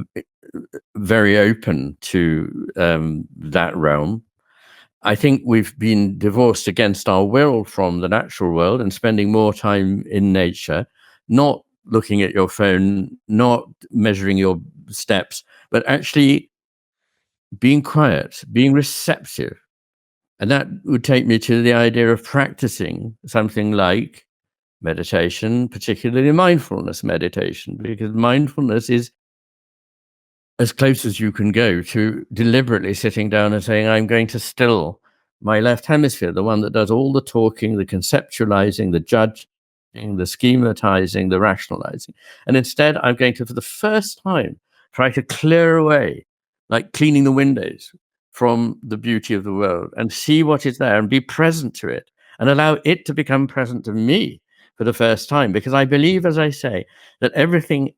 very open to that realm. I think we've been divorced against our will from the natural world and spending more time in nature, not looking at your phone, not measuring your steps, but actually being quiet, being receptive. And that would take me to the idea of practicing something like meditation, particularly mindfulness meditation, because mindfulness is as close as you can go to deliberately sitting down and saying, I'm going to still my left hemisphere, the one that does all the talking, the conceptualizing, the judging, the schematizing, the rationalizing. And instead, I'm going to, for the first time, try to clear away, like cleaning the windows, from the beauty of the world and see what is there and be present to it and allow it to become present to me for the first time. Because I believe, as I say, that everything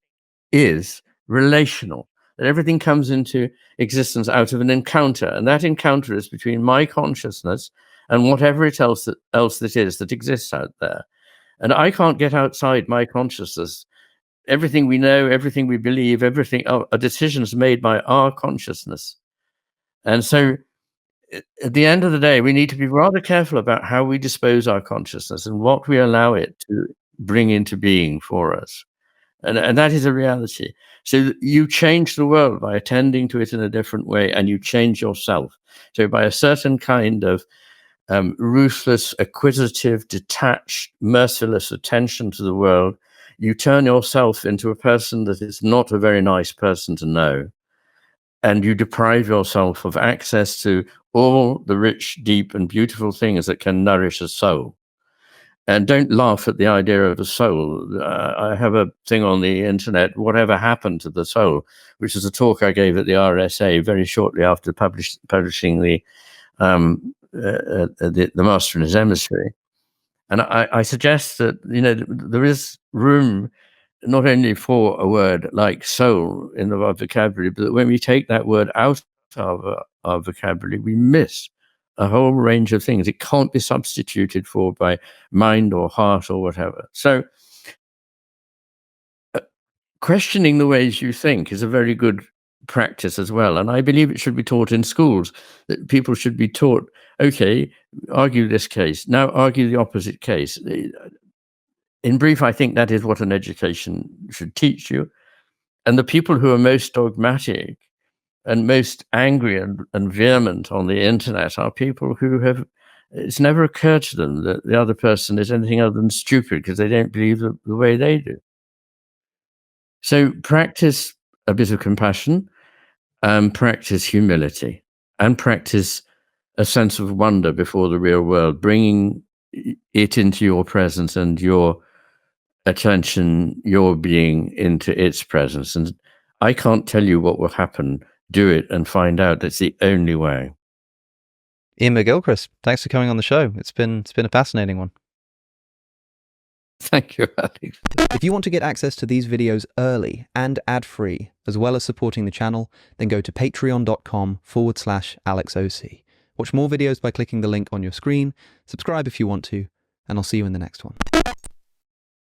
is relational, that everything comes into existence out of an encounter. And that encounter is between my consciousness and whatever else that is that exists out there. And I can't get outside my consciousness. Everything we know, everything we believe, everything are decisions made by our consciousness. And so at the end of the day, we need to be rather careful about how we dispose our consciousness and what we allow it to bring into being for us. And that is a reality. So you change the world by attending to it in a different way, and you change yourself. So by a certain kind of ruthless, acquisitive, detached, merciless attention to the world, you turn yourself into a person that is not a very nice person to know. And you deprive yourself of access to all the rich, deep, and beautiful things that can nourish a soul. And don't laugh at the idea of a soul. I have a thing on the internet, Whatever Happened to the Soul, which is a talk I gave at the RSA very shortly after publishing the the Master and His Emissary. And I suggest that, there is room not only for a word like soul in our vocabulary, but that when we take that word out of our vocabulary, we miss a whole range of things. It can't be substituted for by mind or heart or whatever. So questioning the ways you think is a very good practice as well. And I believe it should be taught in schools, that people should be taught, okay, argue this case, now argue the opposite case. In brief, I think that is what an education should teach you. And the people who are most dogmatic and most angry and vehement on the internet are people who have, it's never occurred to them that the other person is anything other than stupid because they don't believe the way they do. So practice a bit of compassion, practice humility, and practice a sense of wonder before the real world, bringing it into your presence and your attention, your being into its presence. And I can't tell you what will happen. Do it and find out. That's the only way. Iain McGilchrist, thanks for coming on the show. It's been a fascinating one. Thank you, Alex. If you want to get access to these videos early and ad-free, as well as supporting the channel, then go to patreon.com/AlexOC. Watch more videos by clicking the link on your screen, subscribe if you want to, and I'll see you in the next one.